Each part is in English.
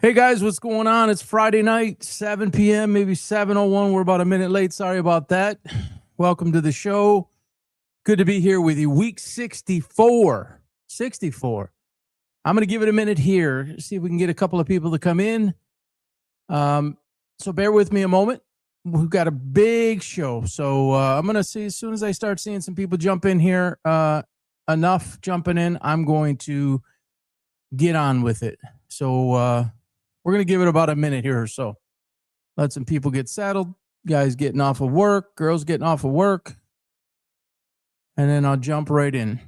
Hey guys, what's going on? It's Friday night, 7 p.m., maybe 7:01. We're about a minute late. Sorry about that. Welcome to the show. Good to be here with you. Week 64. 64. I'm going to give it a minute here, see if we can get a couple of people to come in. So bear with me a moment. We've got a big show. So I'm going to see as soon as I start seeing some people jump in here, enough jumping in, I'm going to get on with it. So we're going to give it about a minute here or so. Let some people get settled. Guys getting off of work, girls getting off of work. And then I'll jump right in.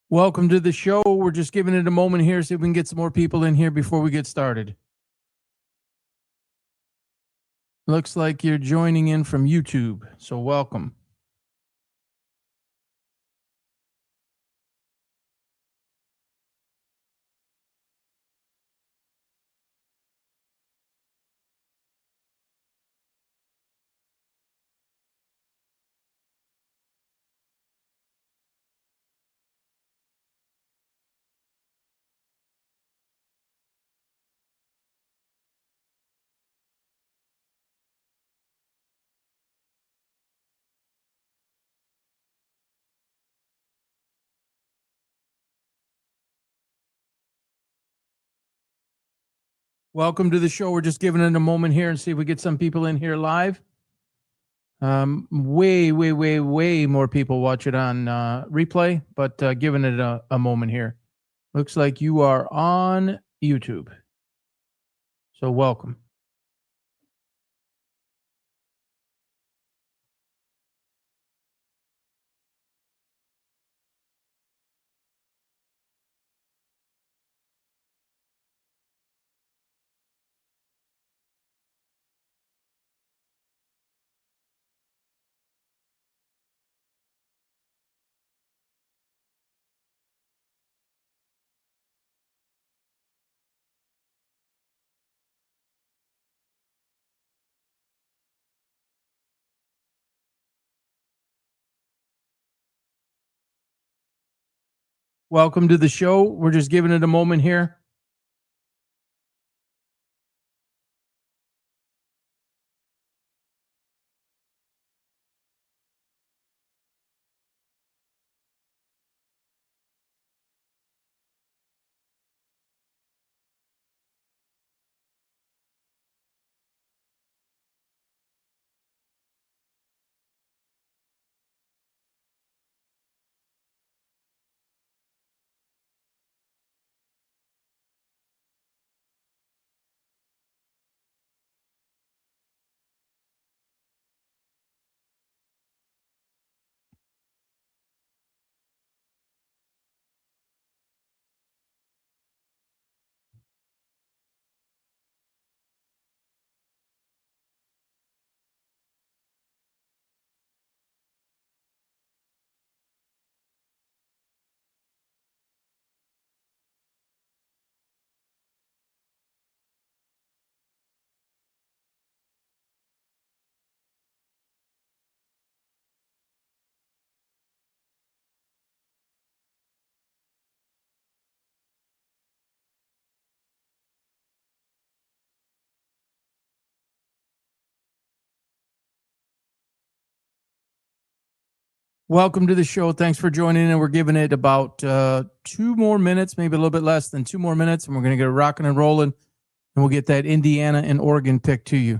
Welcome to the show. We're just giving it a moment here, see if we can get some more people in here before we get started. Looks like you're joining in from YouTube, so welcome. Welcome to the show. We're just giving it a moment here and see if we get some people in here live. Way more people watch it on replay, but giving it a moment here. Looks like you are on YouTube. So welcome. Welcome to the show. We're just giving it a moment here. Welcome to the show. Thanks for joining in. We're giving it about 2 more minutes, maybe a little bit less than 2 more minutes, and we're going to get rocking and rolling, and we'll get that Indiana and Oregon pick to you.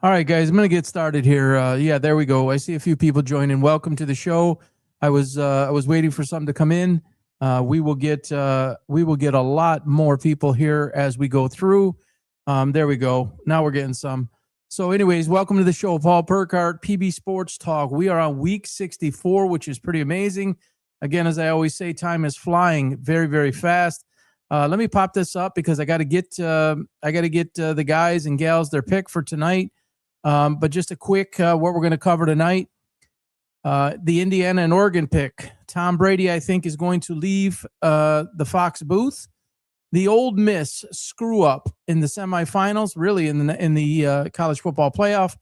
All right, guys, I'm going to get started here. Yeah, there we go. I see a few people joining. Welcome to the show. I was waiting for some to come in. We will get a lot more people here as we go through. There we go. Now we're getting some. So, anyways, welcome to the show. Paul Burkhart, PB Sports Talk. We are on week 64, which is pretty amazing. Again, as I always say, time is flying very, very fast. Let me pop this up because I got to get the guys and gals their pick for tonight. But just a quick what we're going to cover tonight. The Indiana and Oregon pick. Tom Brady, I think, is going to leave the Fox booth. The Ole Miss screw up in the semifinals, really in the college football playoff.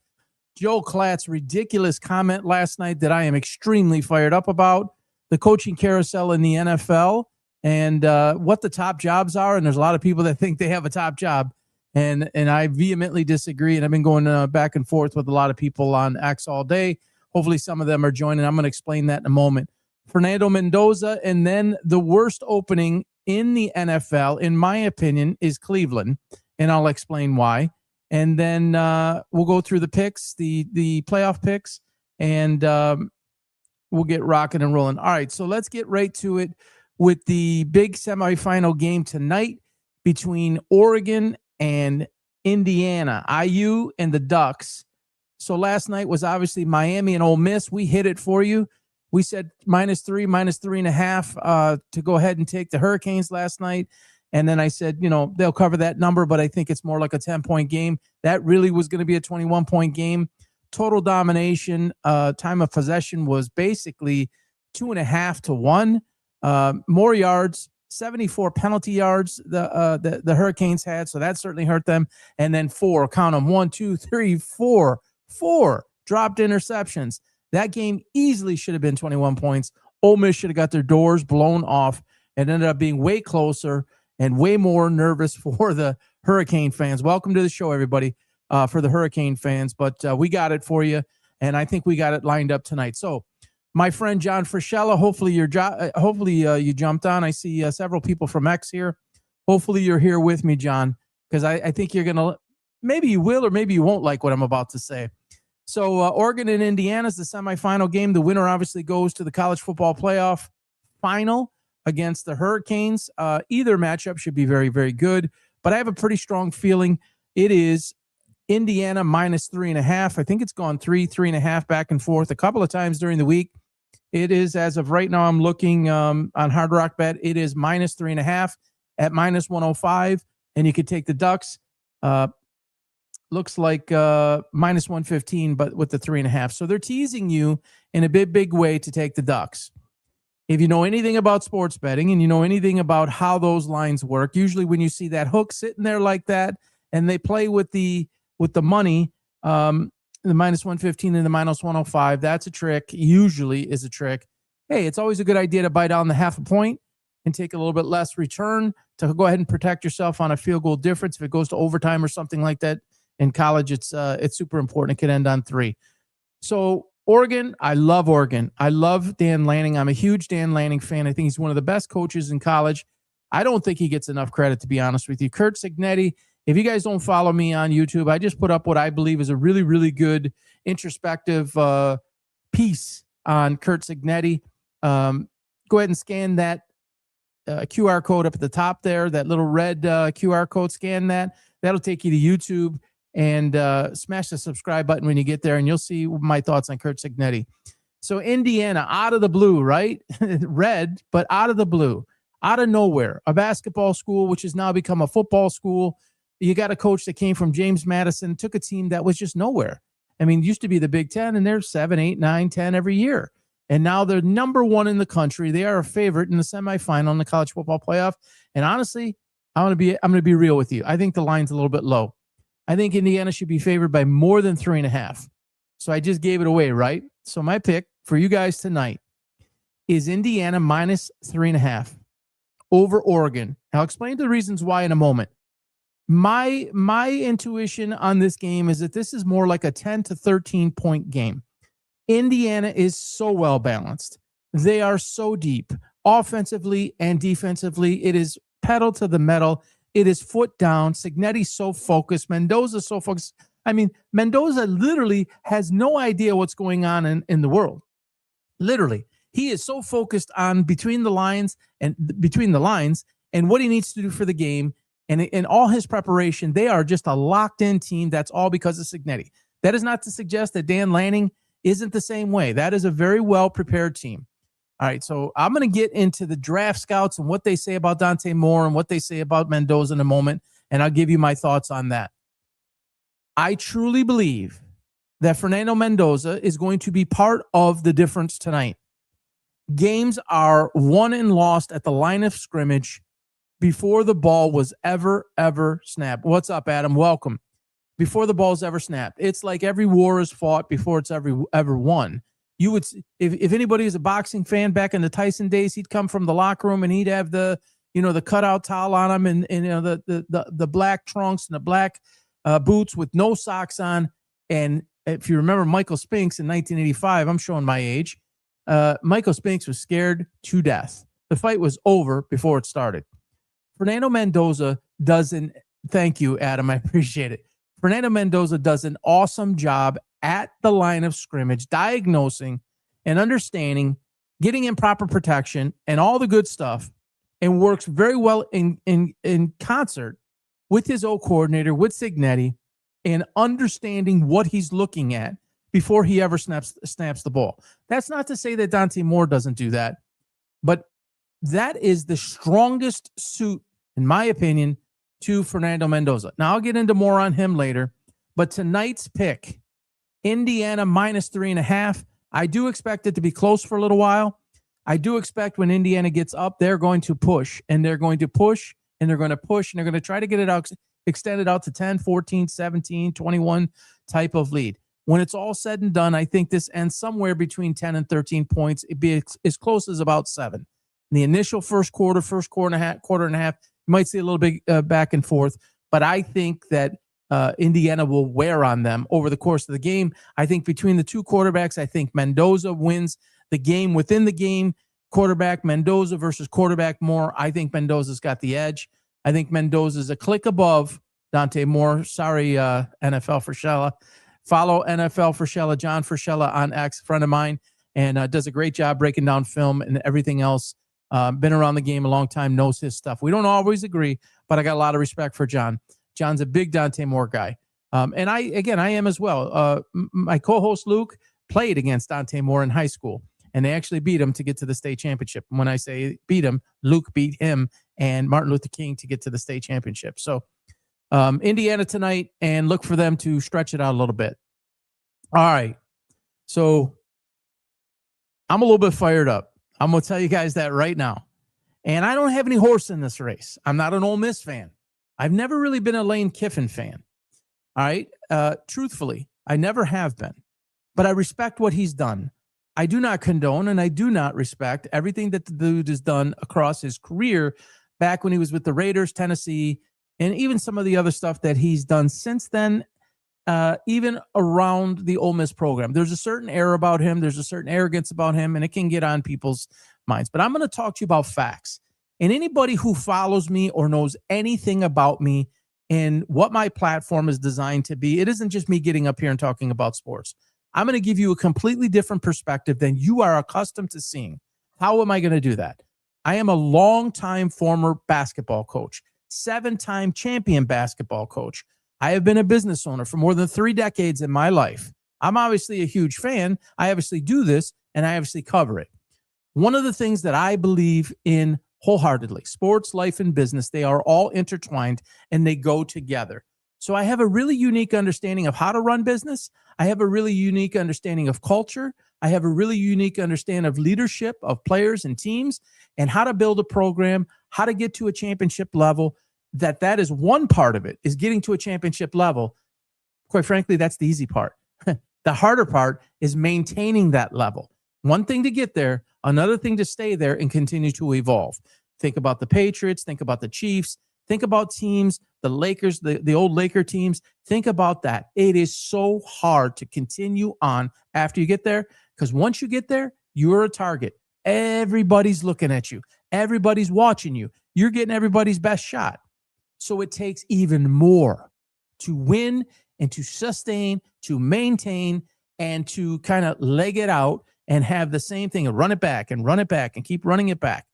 Joe Klatt's ridiculous comment last night that I am extremely fired up about. The coaching carousel in the NFL and what the top jobs are. And there's a lot of people that think they have a top job. And I vehemently disagree. And I've been going back and forth with a lot of people on X all day. Hopefully some of them are joining. I'm going to explain that in a moment. Fernando Mendoza, and then the worst opening in the NFL, in my opinion, is Cleveland. And I'll explain why. And then we'll go through the picks, the playoff picks, and we'll get rocking and rolling. All right, so let's get right to it with the big semifinal game tonight between Oregon and Indiana, IU and the Ducks. So last night was obviously Miami and Ole Miss. We hit it for you. We said -3, -3.5 to go ahead and take the Hurricanes last night. And then I said, they'll cover that number, but I think it's more like a 10-point game. That really was going to be a 21-point game. Total domination. Time of possession was basically 2.5 to 1. More yards, 74 penalty yards the Hurricanes had, so that certainly hurt them. And then 4, count them, 1, 2, 3, 4 dropped interceptions. That game easily should have been 21 points. Ole Miss should have got their doors blown off and ended up being way closer and way more nervous for the Hurricane fans. Welcome to the show, everybody, for the Hurricane fans. But we got it for you, and I think we got it lined up tonight. So my friend John Frischella, hopefully you jumped on. I see several people from X here. Hopefully you're here with me, John, because I think you're going to – maybe you will or maybe you won't like what I'm about to say. So Oregon and Indiana is the semifinal game. The winner obviously goes to the college football playoff final against the Hurricanes. Either matchup should be very, very good, but I have a pretty strong feeling it is Indiana -3.5. I think it's gone 3.5 back and forth a couple of times during the week. It is, as of right now, I'm looking on Hard Rock Bet, it is -3.5 at -105, and you could take the Ducks. Looks like -115, but with the 3.5. So they're teasing you in a big way to take the Ducks. If you know anything about sports betting and you know anything about how those lines work, usually when you see that hook sitting there like that and they play with the money, the -115 and the -105, that's a trick, usually is a trick. Hey, it's always a good idea to buy down the 0.5 point and take a little bit less return to go ahead and protect yourself on a field goal difference. If it goes to overtime or something like that in college, it's super important. It could end on 3. So Oregon, I love Oregon. I love Dan Lanning. I'm a huge Dan Lanning fan. I think he's one of the best coaches in college. I don't think he gets enough credit, to be honest with you. Curt Cignetti, if you guys don't follow me on YouTube, I just put up what I believe is a really, really good introspective piece on Curt Cignetti. Go ahead and scan that QR code up at the top there, that little red QR code. Scan that. That'll take you to YouTube. And smash the subscribe button when you get there, and you'll see my thoughts on Curt Cignetti. So Indiana, out of the blue, right? Red, but out of the blue, out of nowhere, a basketball school, which has now become a football school. You got a coach that came from James Madison, took a team that was just nowhere. I mean, it used to be the Big Ten, and they're 7, 8, 9, 10 every year. And now they're number 1 in the country. They are a favorite in the semifinal in the college football playoff. And honestly, I'm going to be real with you. I think the line's a little bit low. I think Indiana should be favored by more than 3.5. So I just gave it away, right? So my pick for you guys tonight is Indiana -3.5 over Oregon. I'll explain the reasons why in a moment. My intuition on this game is that this is more like a 10 to 13 point game. Indiana is so well balanced. They are so deep, offensively and defensively. It is pedal to the metal. It is foot down. Cignetti's so focused. Mendoza's so focused. I mean, Mendoza literally has no idea what's going on in the world. Literally. He is so focused on between the lines and what he needs to do for the game. And in all his preparation, they are just a locked-in team. That's all because of Cignetti. That is not to suggest that Dan Lanning isn't the same way. That is a very well-prepared team. All right, so I'm going to get into the draft scouts and what they say about Dante Moore and what they say about Mendoza in a moment, and I'll give you my thoughts on that. I truly believe that Fernando Mendoza is going to be part of the difference tonight. Games are won and lost at the line of scrimmage before the ball was ever snapped. What's up, Adam? Welcome. Before the ball's ever snapped. It's like every war is fought before it's ever won. You would, if anybody is a boxing fan back in the Tyson days, he'd come from the locker room and he'd have the the cutout towel on him, and the black trunks and the black boots with no socks on. And if you remember Michael Spinks in 1985, I'm showing my age. Michael Spinks was scared to death. The fight was over before it started. Fernando Mendoza doesn't. Thank you, Adam. I appreciate it. Fernando Mendoza does an awesome job at the line of scrimmage, diagnosing and understanding, getting in proper protection, and all the good stuff, and works very well in concert with his O coordinator, with Signetti, and understanding what he's looking at before he ever snaps the ball. That's not to say that Dante Moore doesn't do that, but that is the strongest suit, in my opinion, to Fernando Mendoza. Now, I'll get into more on him later, but tonight's pick, Indiana -3.5. I do expect it to be close for a little while. I do expect when Indiana gets up, they're going to push, and they're going to push, and they're going to push, and they're going to try to get it out, extend it out to 10, 14, 17, 21 type of lead. When it's all said and done, I think this ends somewhere between 10 and 13 points. It'd be as close as about 7. In the initial first quarter and a half, you might see a little bit back and forth, but I think that Indiana will wear on them over the course of the game. I think between the two quarterbacks, I think Mendoza wins the game within the game. Quarterback Mendoza versus quarterback Moore. I think Mendoza's got the edge. I think Mendoza's a click above Dante Moore. Sorry, NFL Frischella. Follow NFL Frischella, John Frischella on X, a friend of mine, and does a great job breaking down film and everything else. Been around the game a long time, knows his stuff. We don't always agree, but I got a lot of respect for John. John's a big Dante Moore guy. And I am as well. My co-host Luke played against Dante Moore in high school, and they actually beat him to get to the state championship. When I say beat him, Luke beat him and Martin Luther King to get to the state championship. So Indiana tonight, and look for them to stretch it out a little bit. All right. So I'm a little bit fired up. I'm going to tell you guys that right now. And I don't have any horse in this race. I'm not an Ole Miss fan. I've never really been a LaneKiffin fan. All right. Truthfully, I never have been. But I respect what he's done. I do not condone and I do not respect everything that the dude has done across his career back when he was with the Raiders, Tennessee, and even some of the other stuff that he's done since then, even around the Ole Miss program. There's a certain air about him. There's a certain arrogance about him, and it can get on people's minds. But I'm going to talk to you about facts. And anybody who follows me or knows anything about me and what my platform is designed to be, it isn't just me getting up here and talking about sports. I'm going to give you a completely different perspective than you are accustomed to seeing. How am I going to do that? I am a longtime former basketball coach, 7-time champion basketball coach. I have been a business owner for more than 3 decades in my life. I'm obviously a huge fan. I obviously do this, and I obviously cover it. One of the things that I believe in wholeheartedly, sports, life, and business, they are all intertwined, and they go together. So I have a really unique understanding of how to run business. I have a really unique understanding of culture. I have a really unique understanding of leadership of players and teams and how to build a program, how to get to a championship level. That is one part of it, is getting to a championship level. Quite frankly, that's the easy part. The harder part is maintaining that level. One thing to get there, another thing to stay there and continue to evolve. Think about the Patriots, think about the Chiefs, think about teams, the Lakers, the old Laker teams. Think about that. It is so hard to continue on after you get there, because once you get there, you're a target. Everybody's looking at you. Everybody's watching you. You're getting everybody's best shot. So it takes even more to win and to sustain, to maintain, and to kind of leg it out and have the same thing and run it back and keep running it back.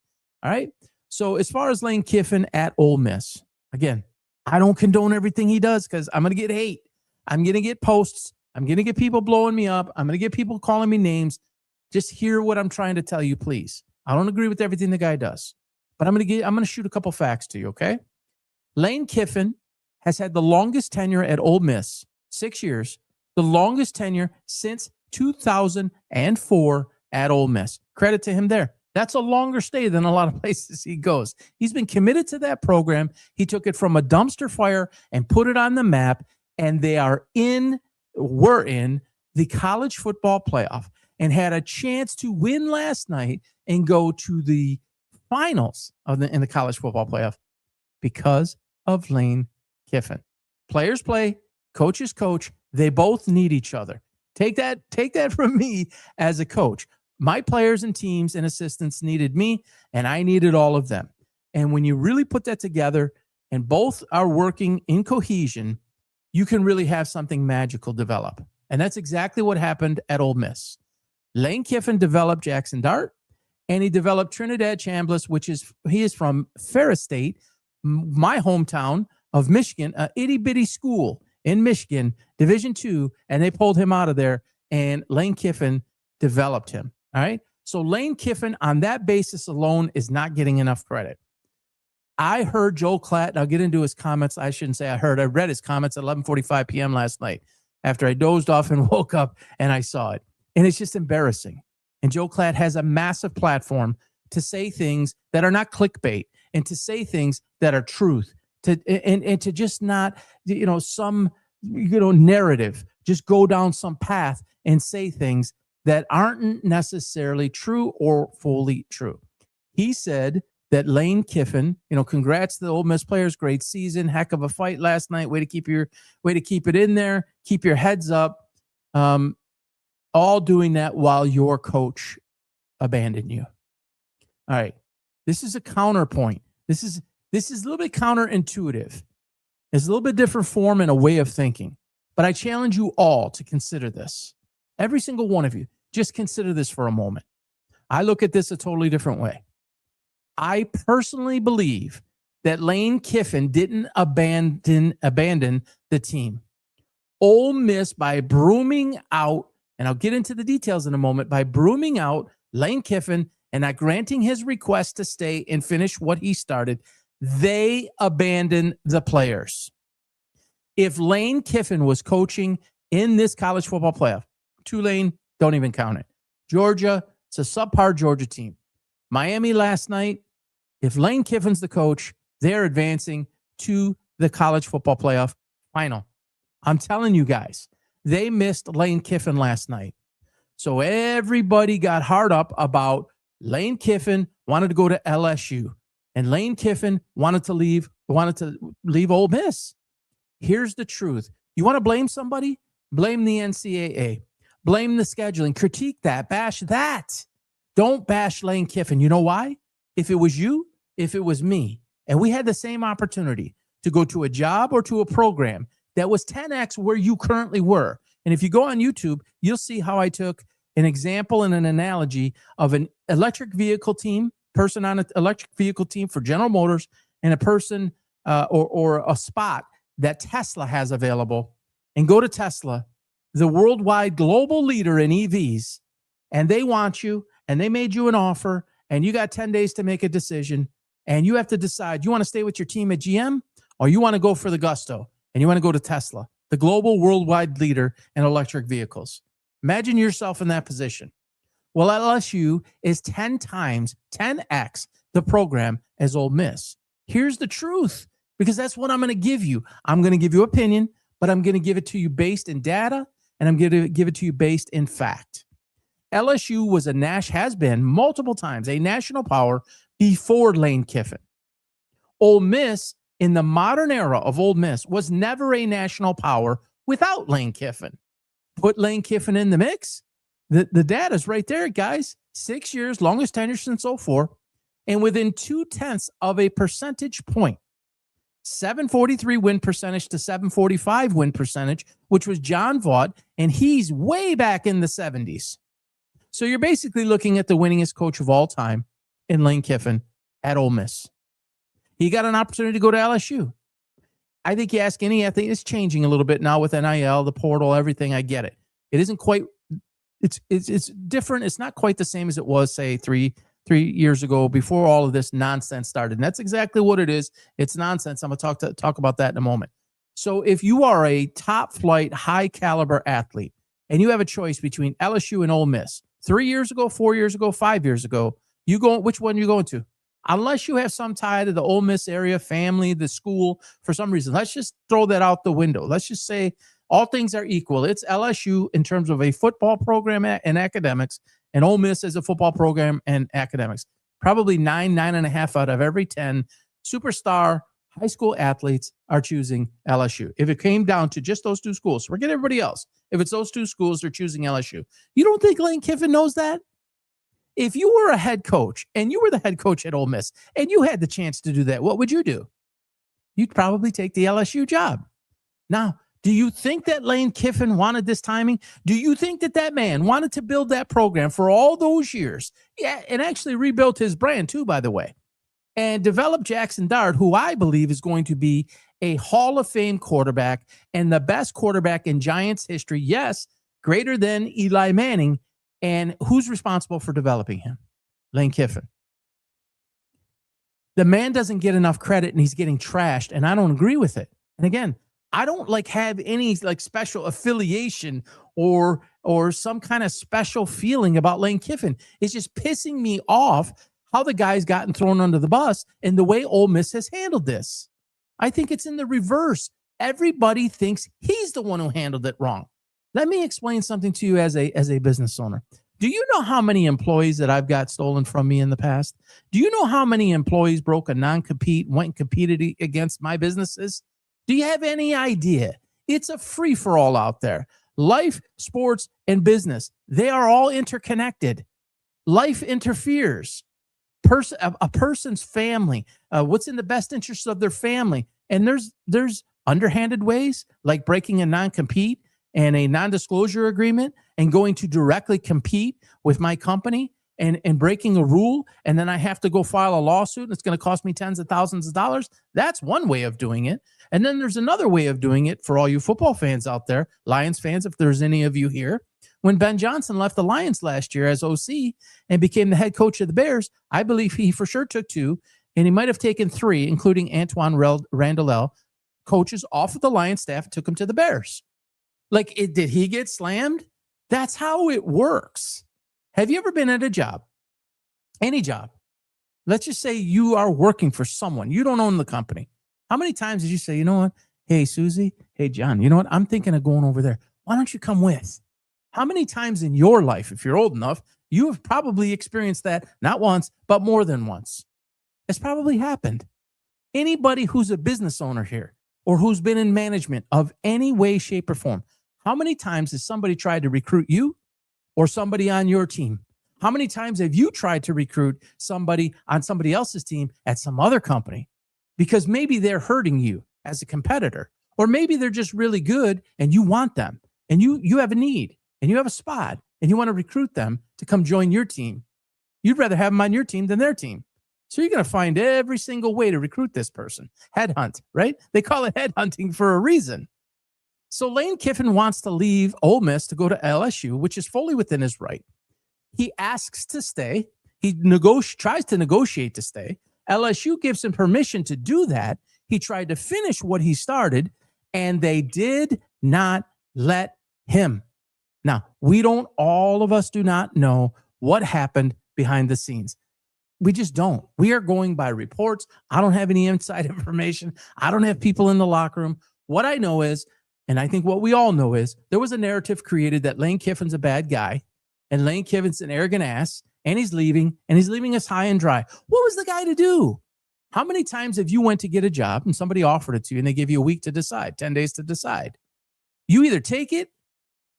All right. So as far as LaneKiffin at Ole Miss, again, I don't condone everything he does because I'm going to get hate. I'm going to get posts. I'm going to get people blowing me up. I'm going to get people calling me names. Just hear what I'm trying to tell you, please. I don't agree with everything the guy does, but I'm going to shoot a couple facts to you. Okay. LaneKiffin has had the longest tenure at Ole Miss, 6 years, the longest tenure since 2004 at Ole Miss. Credit to him there. That's a longer stay than a lot of places he goes. He's been committed to that program. He took it from a dumpster fire and put it on the map, and were in the college football playoff and had a chance to win last night and go to the finals in the college football playoff? Because of Lane Kiffin. Players play, coaches coach. They both need each other. Take that from me as a coach. My players and teams and assistants needed me, and I needed all of them. And when you really put that together and both are working in cohesion, you can really have something magical develop. And that's exactly what happened at Ole Miss. Lane Kiffin developed Jackson Dart, and he developed Trinidad Chambliss, he is from Ferris State, my hometown of Michigan, a itty-bitty school in Michigan, Division II, and they pulled him out of there, and Lane Kiffin developed him. All right? So Lane Kiffin, on that basis alone, is not getting enough credit. I heard Joel Klatt, and I'll get into his comments. I shouldn't say I heard. I read his comments at 11:45 p.m. last night after I dozed off and woke up, and I saw it. And it's just embarrassing. And Joel Klatt has a massive platform to say things that are not clickbait and to say things that are truth, and to just not, some, narrative, just go down some path and say things that aren't necessarily true or fully true. He said that Lane Kiffin, congrats to the Ole Miss players, great season, heck of a fight last night, way to keep it in there, keep your heads up, all doing that while your coach abandoned you. All right, this is a counterpoint. This is a little bit counterintuitive. It's a little bit different form and a way of thinking, but I challenge you all to consider this. Every single one of you, just consider this for a moment. I look at this a totally different way. I personally believe that Lane Kiffin didn't abandon the team. Ole Miss, by brooming out, and I'll get into the details in a moment, by brooming out Lane Kiffin and not granting his request to stay and finish what he started, they abandoned the players. If Lane Kiffin was coaching in this college football playoff, Tulane, don't even count it. Georgia, it's a subpar Georgia team. Miami last night, if Lane Kiffin's the coach, they're advancing to the college football playoff final. I'm telling you guys, they missed Lane Kiffin last night. So everybody got hard up about Lane Kiffin wanted to go to LSU, and Lane Kiffin wanted to leave Ole Miss. Here's the truth. You want to blame somebody? Blame the NCAA. Blame the scheduling. Critique that. Bash that. Don't bash Lane Kiffin. You know why? If it was you, if it was me, and we had the same opportunity to go to a job or to a program that was 10x where you currently were. And if you go on YouTube, you'll see how I took an example and an analogy of an electric vehicle team, person on an electric vehicle team for General Motors, and a person or a spot that Tesla has available. And go to Tesla, the worldwide global leader in EVs, and they want you, and they made you an offer, and you got 10 days to make a decision, and you have to decide, you want to stay with your team at GM, or you want to go for the gusto, and you want to go to Tesla, the global worldwide leader in electric vehicles. Imagine yourself in that position. Well, LSU is 10x the program as Ole Miss. Here's the truth, because that's what I'm going to give you. I'm going to give you opinion, but I'm going to give it to you based in data, and I'm going to give it to you based in fact. LSU has been multiple times a national power before Lane Kiffin. Ole Miss, in the modern era of Ole Miss, was never a national power without Lane Kiffin. Put Lane Kiffin in the mix. The data's right there, guys. 6 years, longest tenure since 2004, and within 0.2 of a percentage point, 743 win percentage to 745 win percentage, which was John Vaught, and he's way back in the 70s. So you're basically looking at the winningest coach of all time in Lane Kiffin at Ole Miss. He got an opportunity to go to LSU. I think you ask any athlete, it's changing a little bit now with NIL, the portal, everything. I get it. It isn't quite, it's different. It's not quite the same as it was, say, three years ago before all of this nonsense started. And that's exactly what it is. It's nonsense. I'm going to talk about that in a moment. So if you are a top flight, high caliber athlete, and you have a choice between LSU and Ole Miss, 3 years ago, 4 years ago, 5 years ago, which one are you going to? Unless you have some tie to the Ole Miss area, family, the school, for some reason. Let's just throw that out the window. Let's just say all things are equal. It's LSU in terms of a football program and academics, and Ole Miss as a football program and academics. Probably 9.5 out of every 10 superstar high school athletes are choosing LSU. If it came down to just those two schools, forget everybody else. If it's those two schools, they're choosing LSU. You don't think Lane Kiffin knows that? If you were a head coach and you were the head coach at Ole Miss and you had the chance to do that, what would you do? You'd probably take the LSU job. Now, do you think that Lane Kiffin wanted this timing? Do you think that that man wanted to build that program for all those years? Yeah, and actually rebuilt his brand too, by the way, and develop Jackson Dart, who I believe is going to be a Hall of Fame quarterback and the best quarterback in Giants history. Yes, greater than Eli Manning. And who's responsible for developing him? Lane Kiffin. The man doesn't get enough credit and he's getting trashed, and I don't agree with it. And again, I don't have any special affiliation or some kind of special feeling about Lane Kiffin. It's just pissing me off how the guy's gotten thrown under the bus and the way Ole Miss has handled this. I think it's in the reverse. Everybody thinks he's the one who handled it wrong. Let me explain something to you as a business owner. Do you know how many employees that I've got stolen from me in the past? Do you know how many employees broke a non-compete, went and competed against my businesses? Do you have any idea? It's a free-for-all out there. Life, sports, and business, they are all interconnected. Life interferes. A person's family, what's in the best interest of their family. And there's underhanded ways, like breaking a non-compete and a non-disclosure agreement and going to directly compete with my company and breaking a rule, and then I have to go file a lawsuit and it's going to cost me tens of thousands of dollars. That's one way of doing it. And then there's another way of doing it for all you football fans out there, Lions fans, if there's any of you here. When Ben Johnson left the Lions last year as OC and became the head coach of the Bears, I believe he for sure took 2, and he might have taken 3, including Antoine Randall, coaches off of the Lions staff and took him to the Bears. Did he get slammed? That's how it works. Have you ever been at a job? Any job? Let's just say you are working for someone. You don't own the company. How many times did you say, you know what? Hey, Susie. Hey, John, you know what? I'm thinking of going over there. Why don't you come with? How many times in your life, if you're old enough, you have probably experienced that not once, but more than once? It's probably happened. Anybody who's a business owner here or who's been in management of any way, shape, or form, how many times has somebody tried to recruit you or somebody on your team? How many times have you tried to recruit somebody on somebody else's team at some other company? Because maybe they're hurting you as a competitor, or maybe they're just really good and you want them and you have a need and you have a spot and you want to recruit them to come join your team. You'd rather have them on your team than their team. So you're going to find every single way to recruit this person. Headhunt, right? They call it headhunting for a reason. So Lane Kiffin wants to leave Ole Miss to go to LSU, which is fully within his right. He asks to stay. He tries to negotiate to stay. LSU gives him permission to do that. He tried to finish what he started, and they did not let him. Now, all of us do not know what happened behind the scenes. We just don't. We are going by reports. I don't have any inside information. I don't have people in the locker room. What I know is, and I think what we all know is, there was a narrative created that Lane Kiffin's a bad guy and Lane Kiffin's an arrogant ass and he's leaving us high and dry. What was the guy to do? How many times have you went to get a job and somebody offered it to you and they give you a week to decide, 10 days to decide? You either take it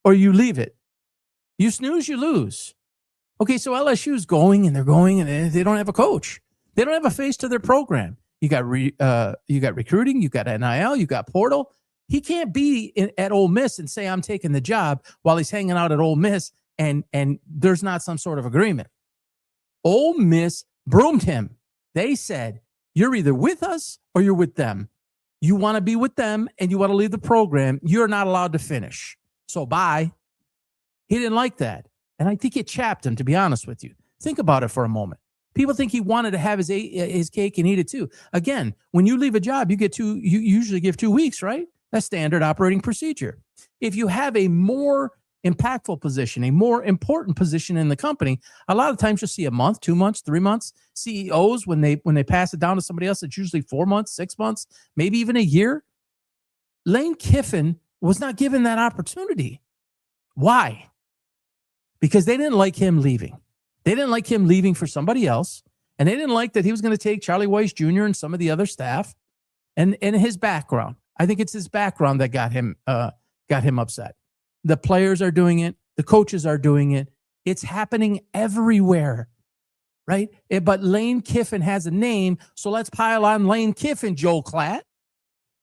or you leave it. You snooze, you lose. Okay, so LSU's going and they don't have a coach. They don't have a face to their program. You got recruiting, you got NIL, you got portal. He can't be at Ole Miss and say I'm taking the job while he's hanging out at Ole Miss and there's not some sort of agreement. Ole Miss broomed him. They said, you're either with us or you're with them. You want to be with them and you want to leave the program. You're not allowed to finish. So bye. He didn't like that. And I think it chapped him, to be honest with you. Think about it for a moment. People think he wanted to have his cake and eat it too. Again, when you leave a job, you usually give 2 weeks, right? That's standard operating procedure. If you have a more impactful position, a more important position in the company, a lot of times you'll see a month, 2 months, 3 months. CEOs, when they pass it down to somebody else, it's usually 4 months, 6 months, maybe even a year. Lane Kiffin was not given that opportunity. Why? Because they didn't like him leaving. They didn't like him leaving for somebody else. And they didn't like that he was going to take Charlie Weiss Jr. and some of the other staff and his background. I think it's his background that got him upset. The players are doing it. The coaches are doing it. It's happening everywhere, right? But LaneKiffin has a name, so let's pile on LaneKiffin, Joel Klatt.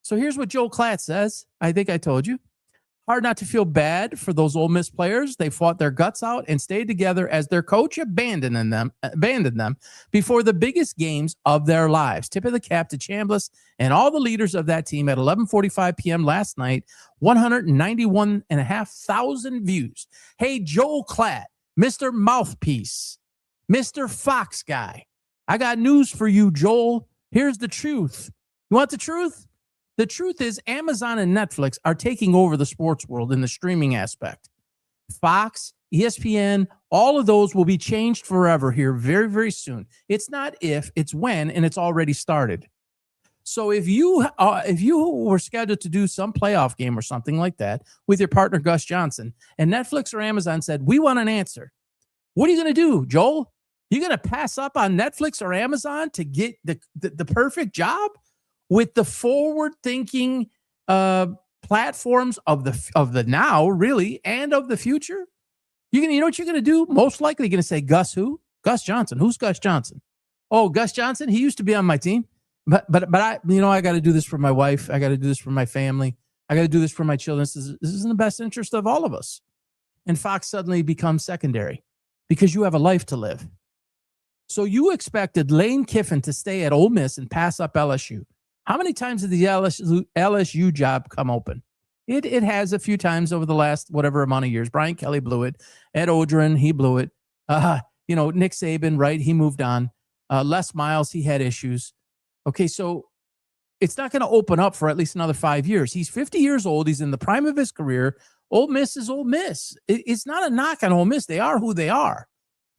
So here's what Joel Klatt says. I think I told you. Hard not to feel bad for those Ole Miss players. They fought their guts out and stayed together as their coach abandoned them before the biggest games of their lives. Tip of the cap to Chambliss and all the leaders of that team at 11:45 p.m. last night. 191,500 views. Hey, Joel Klatt, Mr. Mouthpiece, Mr. Fox guy, I got news for you, Joel. Here's the truth. You want the truth? The truth is Amazon and Netflix are taking over the sports world in the streaming aspect. Fox, ESPN, all of those will be changed forever here very, very soon. It's not if, it's when, and it's already started. So if you were scheduled to do some playoff game or something like that with your partner Gus Johnson, and Netflix or Amazon said, we want an answer, what are you going to do, Joel? You going to pass up on Netflix or Amazon to get the perfect job? With the forward-thinking platforms of the now, really, and of the future, you know what you're going to do? Most likely, you're going to say, Gus who? Gus Johnson. Who's Gus Johnson? Oh, Gus Johnson. He used to be on my team, but I got to do this for my wife. I got to do this for my family. I got to do this for my children. This is in the best interest of all of us. And Fox suddenly becomes secondary because you have a life to live. So you expected LaneKiffin to stay at Ole Miss and pass up LSU. How many times did the LSU job come open? It has a few times over the last whatever amount of years. Brian Kelly blew it. Ed Odrin, he blew it. Nick Saban, right? He moved on. Les Miles, he had issues. Okay, so it's not going to open up for at least another 5 years. He's 50 years old. He's in the prime of his career. Ole Miss is Ole Miss. It's not a knock on Ole Miss. They are who they are.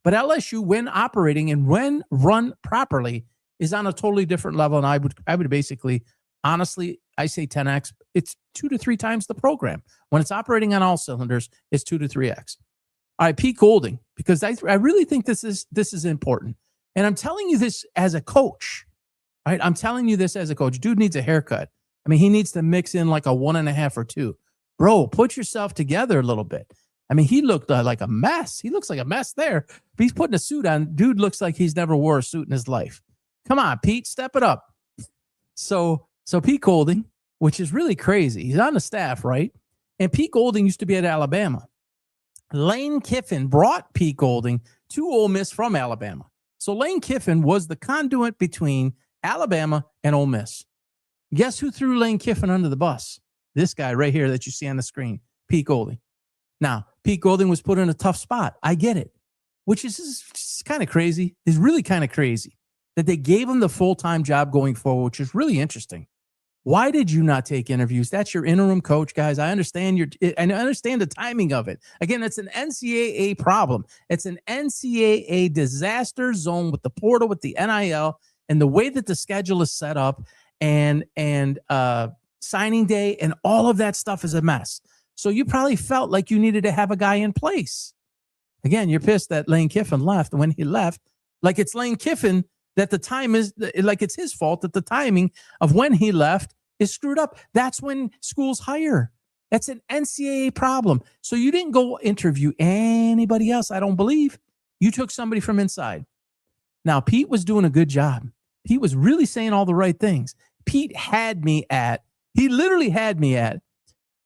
But LSU, when operating and when run properly, is on a totally different level. And I would basically, honestly, I say 10x. It's 2 to 3 times the program. When it's operating on all cylinders, it's 2 to 3x. All right, Pete Golding, because I really think this is important. And I'm telling you this as a coach. All right, I'm telling you this as a coach. Dude needs a haircut. I mean, he needs to mix in like a 1.5 or 2. Bro, put yourself together a little bit. I mean, he looked like a mess. He looks like a mess there. But he's putting a suit on. Dude looks like he's never wore a suit in his life. Come on, Pete, step it up. So Pete Golding, which is really crazy. He's on the staff, right? And Pete Golding used to be at Alabama. LaneKiffin brought Pete Golding to Ole Miss from Alabama. So LaneKiffin was the conduit between Alabama and Ole Miss. Guess who threw LaneKiffin under the bus? This guy right here that you see on the screen, Pete Golding. Now, Pete Golding was put in a tough spot. I get it, which is kind of crazy. It's really kind of crazy that they gave him the full-time job going forward, which is really interesting. Why did you not take interviews? That's your interim coach, guys. I understand the timing of it. Again, it's an NCAA problem. It's an NCAA disaster zone with the portal, with the NIL, and the way that the schedule is set up, and signing day, and all of that stuff is a mess. So you probably felt like you needed to have a guy in place. Again, you're pissed that LaneKiffin left. When he left, like it's LaneKiffin that the time is like it's his fault that the timing of when he left is screwed up. That's when schools hire. That's an NCAA problem. So you didn't go interview anybody else, I don't believe. You took somebody from inside. Now, Pete was doing a good job. Pete was really saying all the right things. Pete literally had me at,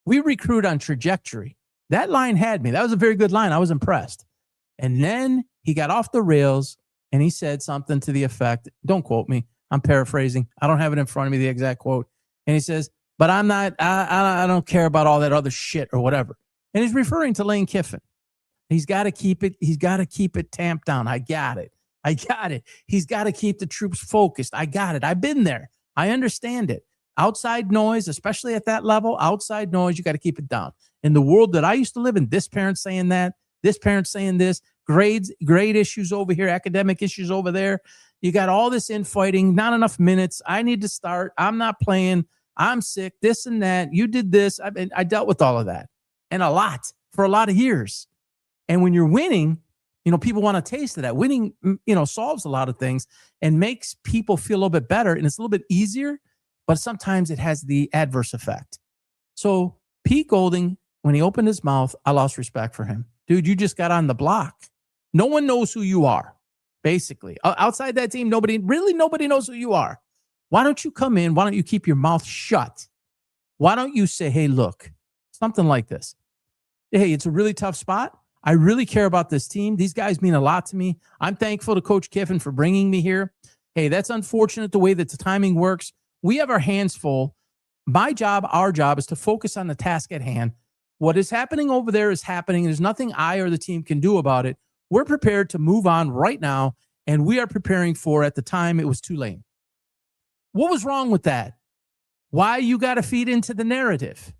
we recruit on trajectory. That line had me. That was a very good line. I was impressed. And then he got off the rails and he said something to the effect, don't quote me, I'm paraphrasing. I don't have it in front of me, the exact quote. And he says, but I don't care about all that other shit or whatever. And he's referring to LaneKiffin. He's got to keep it tamped down. I got it. He's got to keep the troops focused. I got it. I've been there. I understand it. Outside noise, especially at that level, outside noise, you got to keep it down. In the world that I used to live in, this parent's saying that, this parent's saying this, grade issues over here, academic issues over there. You got all this infighting, not enough minutes. I need to start. I'm not playing. I'm sick, this and that. You did this. I dealt with all of that and a lot for a lot of years. And when you're winning, People want a taste of that. Winning, solves a lot of things and makes people feel a little bit better. And it's a little bit easier, but sometimes it has the adverse effect. So Pete Golding, when he opened his mouth, I lost respect for him. Dude, you just got on the block. No one knows who you are, basically. Outside that team, nobody knows who you are. Why don't you come in? Why don't you keep your mouth shut? Why don't you say, hey, look, something like this. Hey, it's a really tough spot. I really care about this team. These guys mean a lot to me. I'm thankful to Coach Kiffin for bringing me here. Hey, that's unfortunate the way that the timing works. We have our hands full. My job, our job is to focus on the task at hand. What is happening over there is happening. There's nothing I or the team can do about it. We're prepared to move on right now, and we are preparing for, at the time, it was Tulane. What was wrong with that? Why you got to feed into the narrative?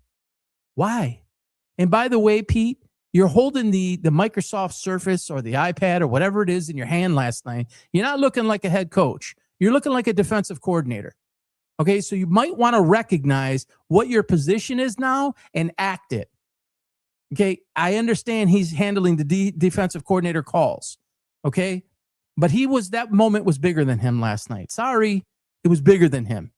Why? And by the way, Pete, you're holding the Microsoft Surface or the iPad or whatever it is in your hand last night. You're not looking like a head coach. You're looking like a defensive coordinator. Okay, so you might want to recognize what your position is now and act it. Okay, I understand he's handling the defensive coordinator calls. Okay, but that moment was bigger than him last night. Sorry, it was bigger than him.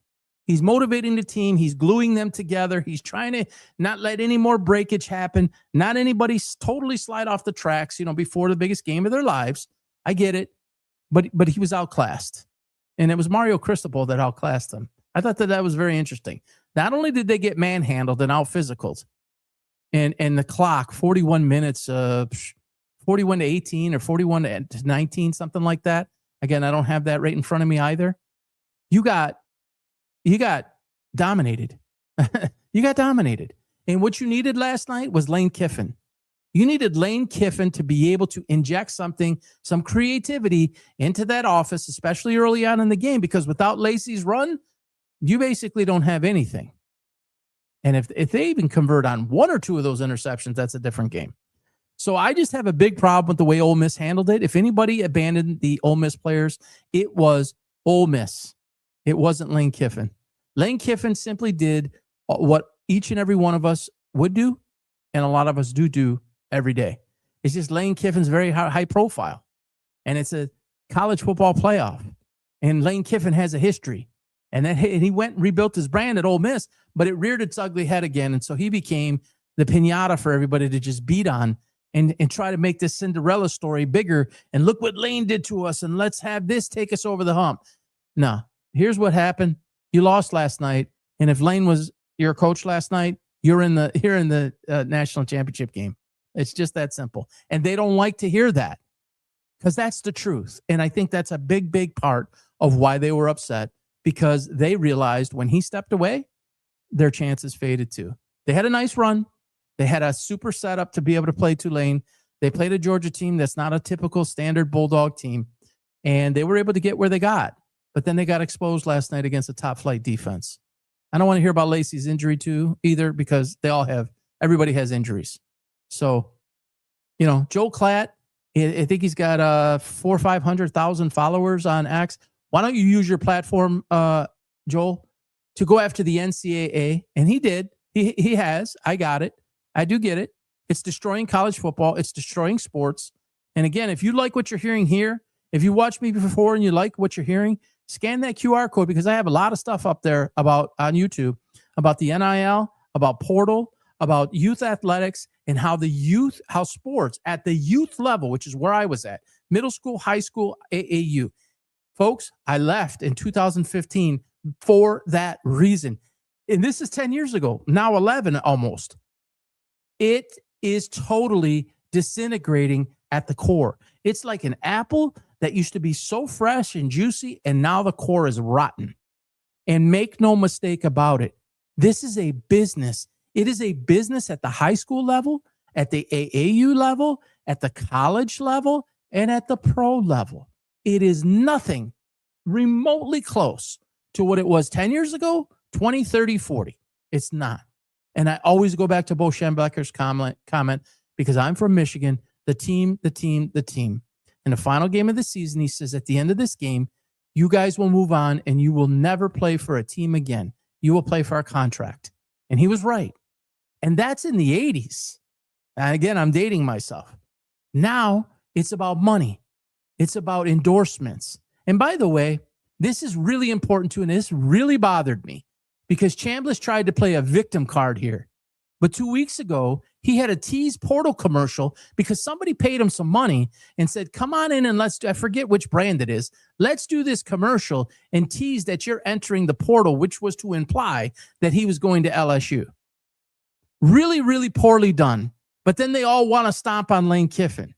He's motivating the team. He's gluing them together. He's trying to not let any more breakage happen. Not anybody totally slide off the tracks, before the biggest game of their lives. I get it. But he was outclassed. And it was Mario Cristobal that outclassed him. I thought that was very interesting. Not only did they get manhandled and out-physicaled, and the clock, 41 minutes, 41 to 18 or 41 to 19, something like that. Again, I don't have that right in front of me either. You got dominated. You got dominated. And what you needed last night was LaneKiffin. You needed LaneKiffin to be able to inject some creativity into that offense, especially early on in the game, because without Lacey's run, you basically don't have anything. And if they even convert on one or two of those interceptions, that's a different game. So I just have a big problem with the way Ole Miss handled it. If anybody abandoned the Ole Miss players, it was Ole Miss. It wasn't LaneKiffin. LaneKiffin simply did what each and every one of us would do, and a lot of us do every day. It's just LaneKiffin's very high profile, and it's a college football playoff, and LaneKiffin has a history. And he went and rebuilt his brand at Ole Miss, but it reared its ugly head again, and so he became the piñata for everybody to just beat on and try to make this Cinderella story bigger, and look what Lane did to us, and let's have this take us over the hump. No. Here's what happened. You lost last night, and if Lane was your coach last night, you're in the national championship game. It's just that simple. And they don't like to hear that, because that's the truth. And I think that's a big, big part of why they were upset, because they realized when he stepped away, their chances faded too. They had a nice run. They had a super setup to be able to play Tulane. They played a Georgia team that's not a typical standard Bulldog team, and they were able to get where they got. But then they got exposed last night against a top-flight defense. I don't want to hear about Lacey's injury too either, because everybody has injuries. So, Joe Klatt, I think he's got 400,000 or 500,000 followers on X. Why don't you use your platform, Joel, to go after the NCAA? And he did. He has. I got it. I do get it. It's destroying college football. It's destroying sports. And again, if you like what you're hearing here, if you watched me before and you like what you're hearing, scan that QR code, because I have a lot of stuff up there on YouTube about the NIL, about portal, about youth athletics, and how sports at the youth level, which is where I was at, middle school, high school, AAU. Folks, I left in 2015 for that reason. And this is 10 years ago, now 11 almost. It is totally disintegrating at the core. It's like an apple that used to be so fresh and juicy, and now the core is rotten. And make no mistake about it, this is a business. It is a business at the high school level, at the AAU level, at the college level, and at the pro level. It is nothing remotely close to what it was 10 years ago, 20, 30, 40. It's not. And I always go back to Bo Schembechler's comment, because I'm from Michigan, the team. In the final game of the season, he says, at the end of this game, you guys will move on and you will never play for a team again. You will play for a contract. And he was right. And that's in the 80s. And again, I'm dating myself. Now It's about money. It's about endorsements. And by the way, this is really important too, and this really bothered me because Chambliss tried to play a victim card here. But 2 weeks ago, he had a tease portal commercial because somebody paid him some money and said, come on in and let's do, I forget which brand it is. Let's do this commercial and tease that you're entering the portal, which was to imply that he was going to LSU. Really, really poorly done. But then they all want to stomp on LaneKiffin.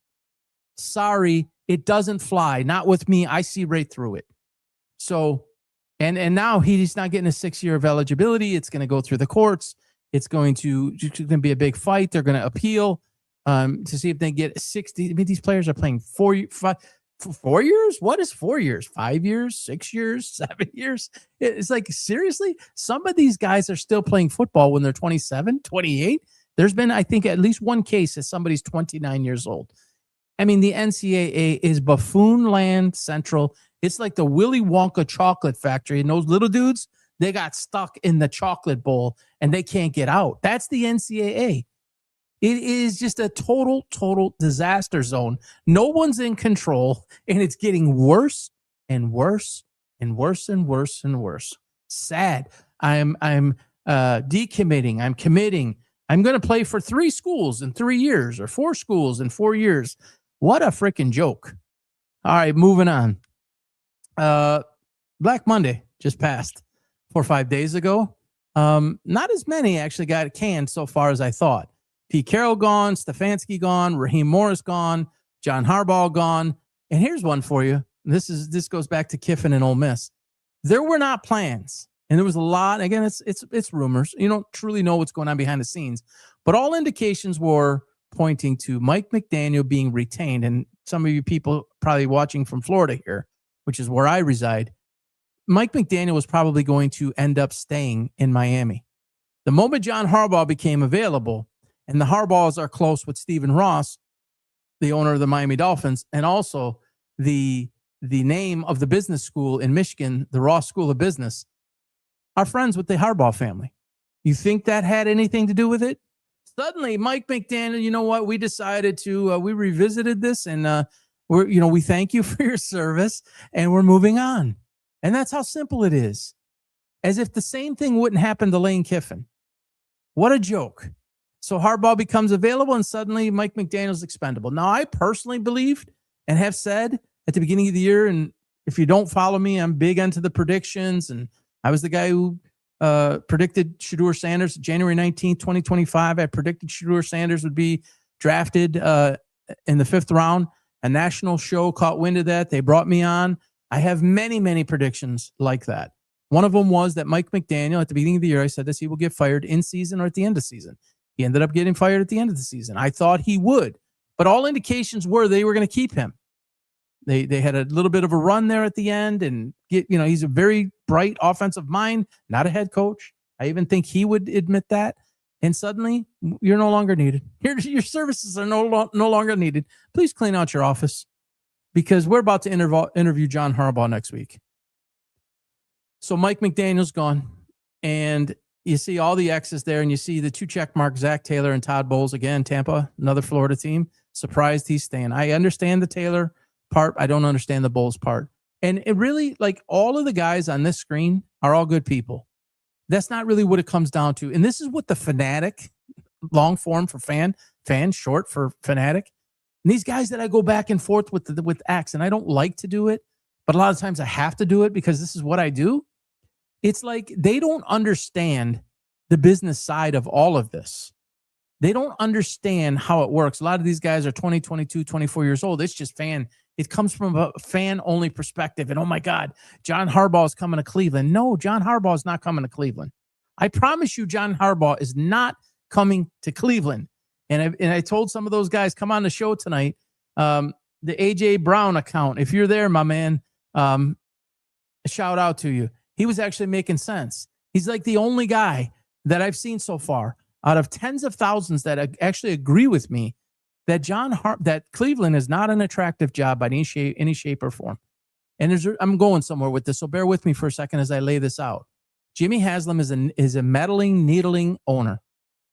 Sorry, it doesn't fly. Not with me. I see right through it. So, and now he's not getting a 6 year of eligibility. It's going to go through the courts. It's going to be a big fight. They're going to appeal to see if they get 60. I mean, these players are playing 4 years. What is 4 years? 5 years, 6 years, 7 years? It's like, seriously, some of these guys are still playing football when they're 27, 28. There's been, I think, at least one case that somebody's 29 years old. I mean, the NCAA is buffoon land central. It's like the Willy Wonka chocolate factory. And those little dudes, they got stuck in the chocolate bowl and they can't get out. That's the NCAA. It is just a total disaster zone. No one's in control, and it's getting worse and worse and worse and worse and worse. Sad. I'm decommitting. I'm committing. I'm going to play for 3 schools in 3 years or 4 schools in 4 years. What a freaking joke. All right, moving on. Black Monday just passed 4 or 5 days ago. Not as many actually got canned so far as I thought. Pete Carroll gone, Stefanski gone, Raheem Morris gone, John Harbaugh gone. And here's one for you. This goes back to Kiffin and Ole Miss. There were not plans. And there was a lot. Again, it's rumors. You don't truly know what's going on behind the scenes. But all indications were pointing to Mike McDaniel being retained. And some of you people probably watching from Florida here, which is where I reside, Mike McDaniel was probably going to end up staying in Miami. The moment John Harbaugh became available, and the Harbaughs are close with Stephen Ross, the owner of the Miami Dolphins, and also the name of the business school in Michigan, the Ross School of Business, are friends with the Harbaugh family. You think that had anything to do with it? Suddenly, Mike McDaniel, you know what? We decided to, we revisited this, and we thank you for your service, and we're moving on. And that's how simple it is. As if the same thing wouldn't happen to LaneKiffin. What a joke. So Harbaugh becomes available, and suddenly Mike McDaniel's expendable. Now, I personally believed and have said at the beginning of the year, and if you don't follow me, I'm big into the predictions, and I was the guy who predicted Shedeur Sanders January 19th, 2025. I predicted Shedeur Sanders would be drafted in the 5th round. A national show caught wind of that. They brought me on. I have many predictions like that. One of them was that Mike McDaniel, at the beginning of the year, I said this, he will get fired in season or at the end of season. He ended up getting fired at the end of the season. I thought he would, but all indications were they were going to keep him. They had a little bit of a run there at the end, and he's a very bright offensive mind, not a head coach. I even think he would admit that. And suddenly, you're no longer needed. Your services are no longer needed. Please clean out your office, because we're about to interview John Harbaugh next week. So Mike McDaniel's gone, and you see all the X's there, and you see the 2 check marks, Zach Taylor and Todd Bowles. Again, Tampa, another Florida team. Surprised he's staying. I understand the Taylor part. I don't understand the Bowles part. And it really, like, all of the guys on this screen are all good people. That's not really what it comes down to. And this is what the fanatic, long form for fan, short for fanatic. And these guys that I go back and forth with X, and I don't like to do it, but a lot of times I have to do it because this is what I do. It's like they don't understand the business side of all of this. They don't understand how it works. A lot of these guys are 20, 22, 24 years old. It's just it comes from a fan-only perspective. And, oh, my God, John Harbaugh is coming to Cleveland. No, John Harbaugh is not coming to Cleveland. I promise you John Harbaugh is not coming to Cleveland. And I told some of those guys, come on the show tonight, the A.J. Brown account, if you're there, my man, a shout out to you. He was actually making sense. He's like the only guy that I've seen so far out of tens of thousands that actually agree with me that that Cleveland is not an attractive job by any shape or form. And I'm going somewhere with this, so bear with me for a second as I lay this out. Jimmy Haslam is a meddling, needling owner.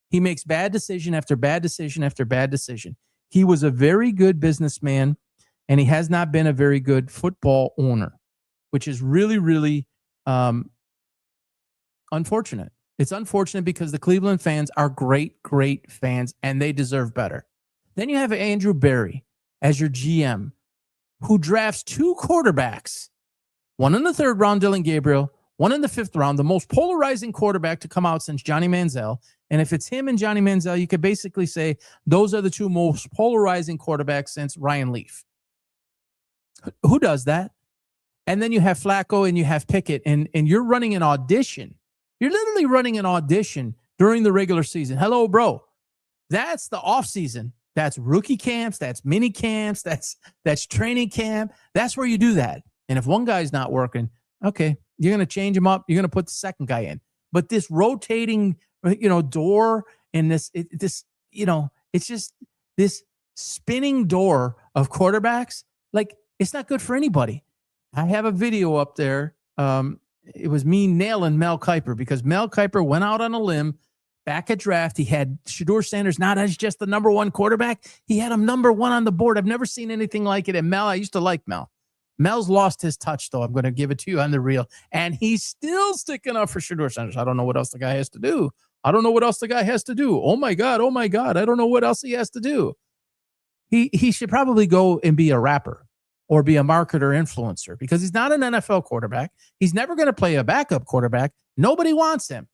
He makes bad decision after bad decision after bad decision. He was a very good businessman, and he has not been a very good football owner, which is really, really unfortunate. It's unfortunate because the Cleveland fans are great, great fans, and they deserve better. Then you have Andrew Berry as your GM, who drafts 2 quarterbacks, one in the 3rd round, Dylan Gabriel, one in the 5th round, the most polarizing quarterback to come out since Johnny Manziel. And if it's him and Johnny Manziel, you could basically say those are the 2 most polarizing quarterbacks since Ryan Leaf. Who does that? And then you have Flacco and you have Pickett, and you're running an audition. You're literally running an audition during the regular season. Hello, bro. That's the offseason. That's rookie camps. That's mini camps. That's training camp. That's where you do that. And if one guy's not working, okay, you're going to change him up. You're going to put the second guy in. But this rotating, door and this, it's just this spinning door of quarterbacks. Like, it's not good for anybody. I have a video up there. It was me nailing Mel Kiper because Mel Kiper went out on a limb back at draft. He had Shedeur Sanders not as just the number 1 quarterback. He had him number 1 on the board. I've never seen anything like it. And Mel, I used to like Mel. Mel's lost his touch, though. I'm going to give it to you on the reel. And he's still sticking up for Shedeur Sanders. I don't know what else the guy has to do. Oh, my God. I don't know what else he has to do. He should probably go and be a rapper or be a marketer influencer because he's not an NFL quarterback. He's never going to play a backup quarterback. Nobody wants him.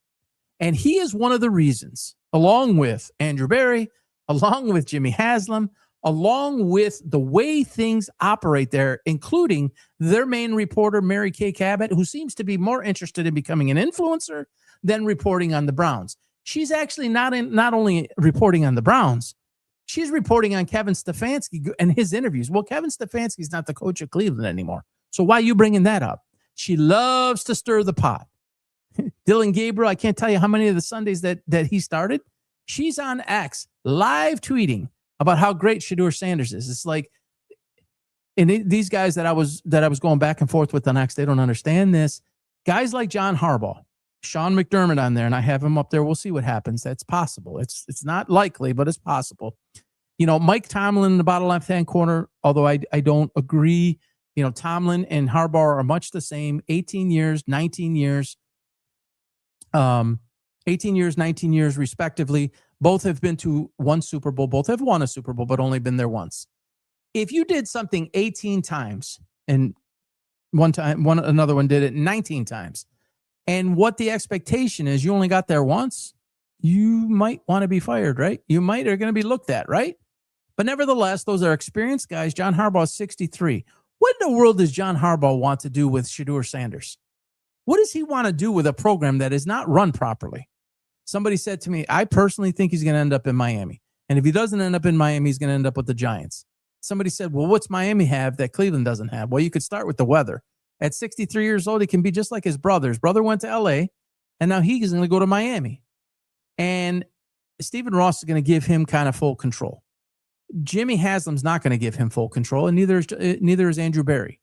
And he is one of the reasons, along with Andrew Berry, along with Jimmy Haslam, along with the way things operate there, including their main reporter, Mary Kay Cabot, who seems to be more interested in becoming an influencer than reporting on the Browns. She's actually not only reporting on the Browns, she's reporting on Kevin Stefanski and his interviews. Well, Kevin Stefanski's not the coach of Cleveland anymore. So why are you bringing that up? She loves to stir the pot. Dylan Gabriel, I can't tell you how many of the Sundays that he started. She's on X live tweeting about how great Shedeur Sanders is. It's like, and these guys that I was going back and forth with on X, they don't understand this. Guys like John Harbaugh, Sean McDermott on there, and I have him up there. We'll see what happens. That's possible. It's not likely, but it's possible. Mike Tomlin in the bottom left-hand corner, although I don't agree. Tomlin and Harbaugh are much the same. 18 years, 19 years. 18 years, 19 years, respectively. Both have been to 1 Super Bowl. Both have won a Super Bowl, but only been there once. If you did something 18 times and another one did it 19 times, and what the expectation is, you only got there once, you might want to be fired, right? You are going to be looked at, right? But nevertheless, those are experienced guys. John Harbaugh is 63. What in the world does John Harbaugh want to do with Shedeur Sanders? What does he want to do with a program that is not run properly? Somebody said to me, I personally think he's going to end up in Miami. And if he doesn't end up in Miami, he's going to end up with the Giants. Somebody said, well, what's Miami have that Cleveland doesn't have? Well, you could start with the weather. At 63 years old, he can be just like his brother. His brother went to L.A., and now he's going to go to Miami. And Stephen Ross is going to give him kind of full control. Jimmy Haslam's not going to give him full control, and neither is Andrew Berry.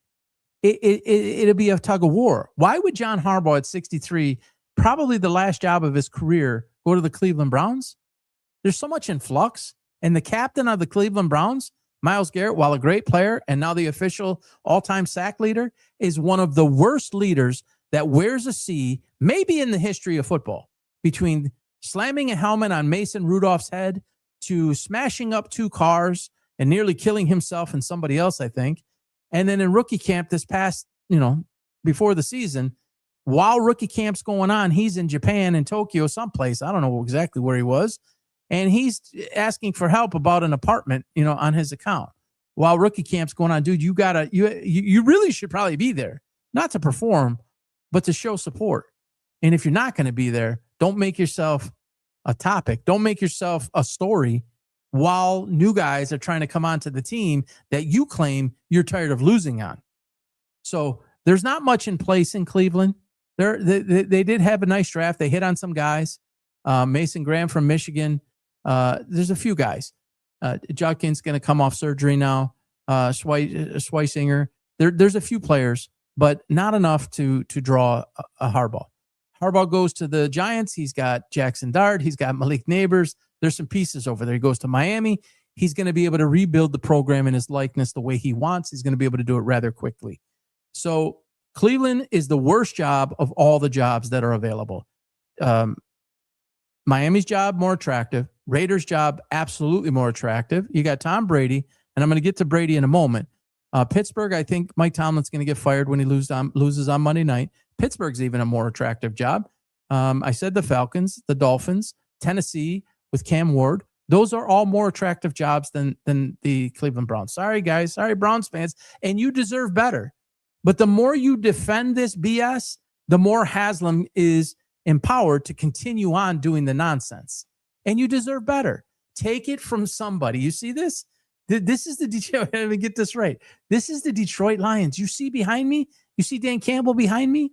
It'll be a tug of war. Why would John Harbaugh at 63, probably the last job of his career, go to the Cleveland Browns? There's so much in flux. And the captain of the Cleveland Browns, Myles Garrett, while a great player and now the official all-time sack leader, is one of the worst leaders that wears a C, maybe in the history of football, between slamming a helmet on Mason Rudolph's head to smashing up 2 cars and nearly killing himself and somebody else, I think. And then in rookie camp this past, before the season, while rookie camp's going on, he's in Japan, in Tokyo, someplace. I don't know exactly where he was. And he's asking for help about an apartment, on his account. While rookie camp's going on, dude, you really should probably be there, not to perform, but to show support. And if you're not going to be there, don't make yourself a topic. Don't make yourself a story while new guys are trying to come onto the team that you claim you're tired of losing on. So there's not much in place in Cleveland. They did have a nice draft. They hit on some guys. Mason Graham from Michigan. There's a few guys. Judkins going to come off surgery now. Schweisinger. There's a few players, but not enough to draw a Harbaugh. Harbaugh goes to the Giants. He's got Jackson Dart. He's got Malik Neighbors. There's some pieces over there. He goes to Miami. he's going to be able to rebuild the program in his likeness the way he wants. He's going to be able to do it rather quickly. So Cleveland is the worst job of all the jobs that are available. Miami's job, more attractive. Raiders' job, absolutely more attractive. You got Tom Brady, and I'm going to get to Brady in a moment. Pittsburgh, I think Mike Tomlin's going to get fired when he loses on Monday night. Pittsburgh's even a more attractive job. I said the Falcons, the Dolphins, Tennessee with Cam Ward. Those are all more attractive jobs than the Cleveland Browns. Sorry, guys. Sorry, Browns fans. And you deserve better. But the more you defend this BS, the more Haslam is empowered to continue on doing the nonsense. And you deserve better. Take it from somebody. You see this? This is the Detroit. Let me get this right. This is the Detroit Lions. You see behind me? You see Dan Campbell behind me?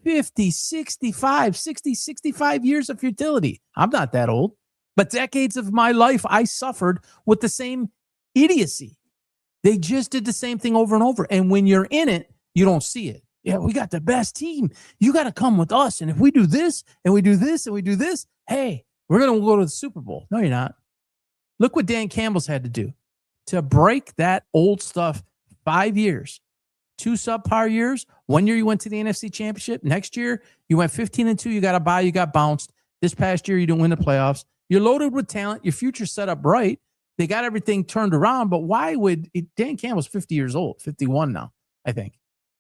50, 65, 60, 65 years of futility. I'm not that old. But decades of my life, I suffered with the same idiocy. They just did the same thing over and over. And when you're in it, you don't see it. Yeah, we got the best team. You got to come with us. And if we do this, and we do this, and we do this, hey, we're going to go to the Super Bowl. No, you're not. Look what Dan Campbell's had to do to break that old stuff. 5 years, 2 subpar years. 1 year you went to the NFC Championship. Next year you went 15-2. You got a bye. You got bounced. This past year you didn't win the playoffs. You're loaded with talent. Your future's set up right. They got everything turned around. But why would Dan Campbell's 50 years old, 51 now, I think.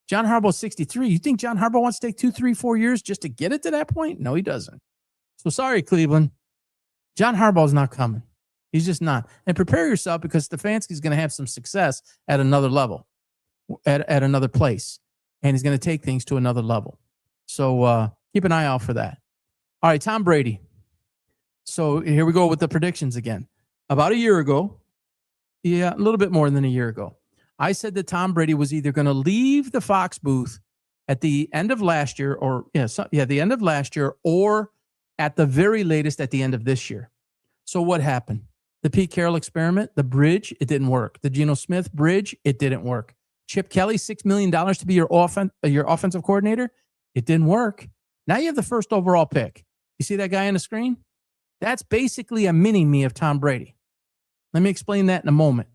John Harbaugh's 63. You think John Harbaugh wants to take 2, 3, 4 years just to get it to that point? No, he doesn't. So sorry, Cleveland. John Harbaugh's not coming. He's just not. And prepare yourself because Stefanski's going to have some success at another level, at another place. And he's going to take things to another level. So keep an eye out for that. All right, Tom Brady. So here we go with the predictions again. About a year ago, a little bit more than a year ago, I said that Tom Brady was either going to leave the Fox booth at the end of last year the end of last year or at the very latest at the end of this year. So what happened? The Pete Carroll experiment, the bridge, it didn't work. The Geno Smith bridge, it didn't work. Chip Kelly, $6 million to be your offensive coordinator, it didn't work. Now you have the first overall pick. You see that guy on the screen? That's basically a mini-me of Tom Brady. Let me explain that in a moment.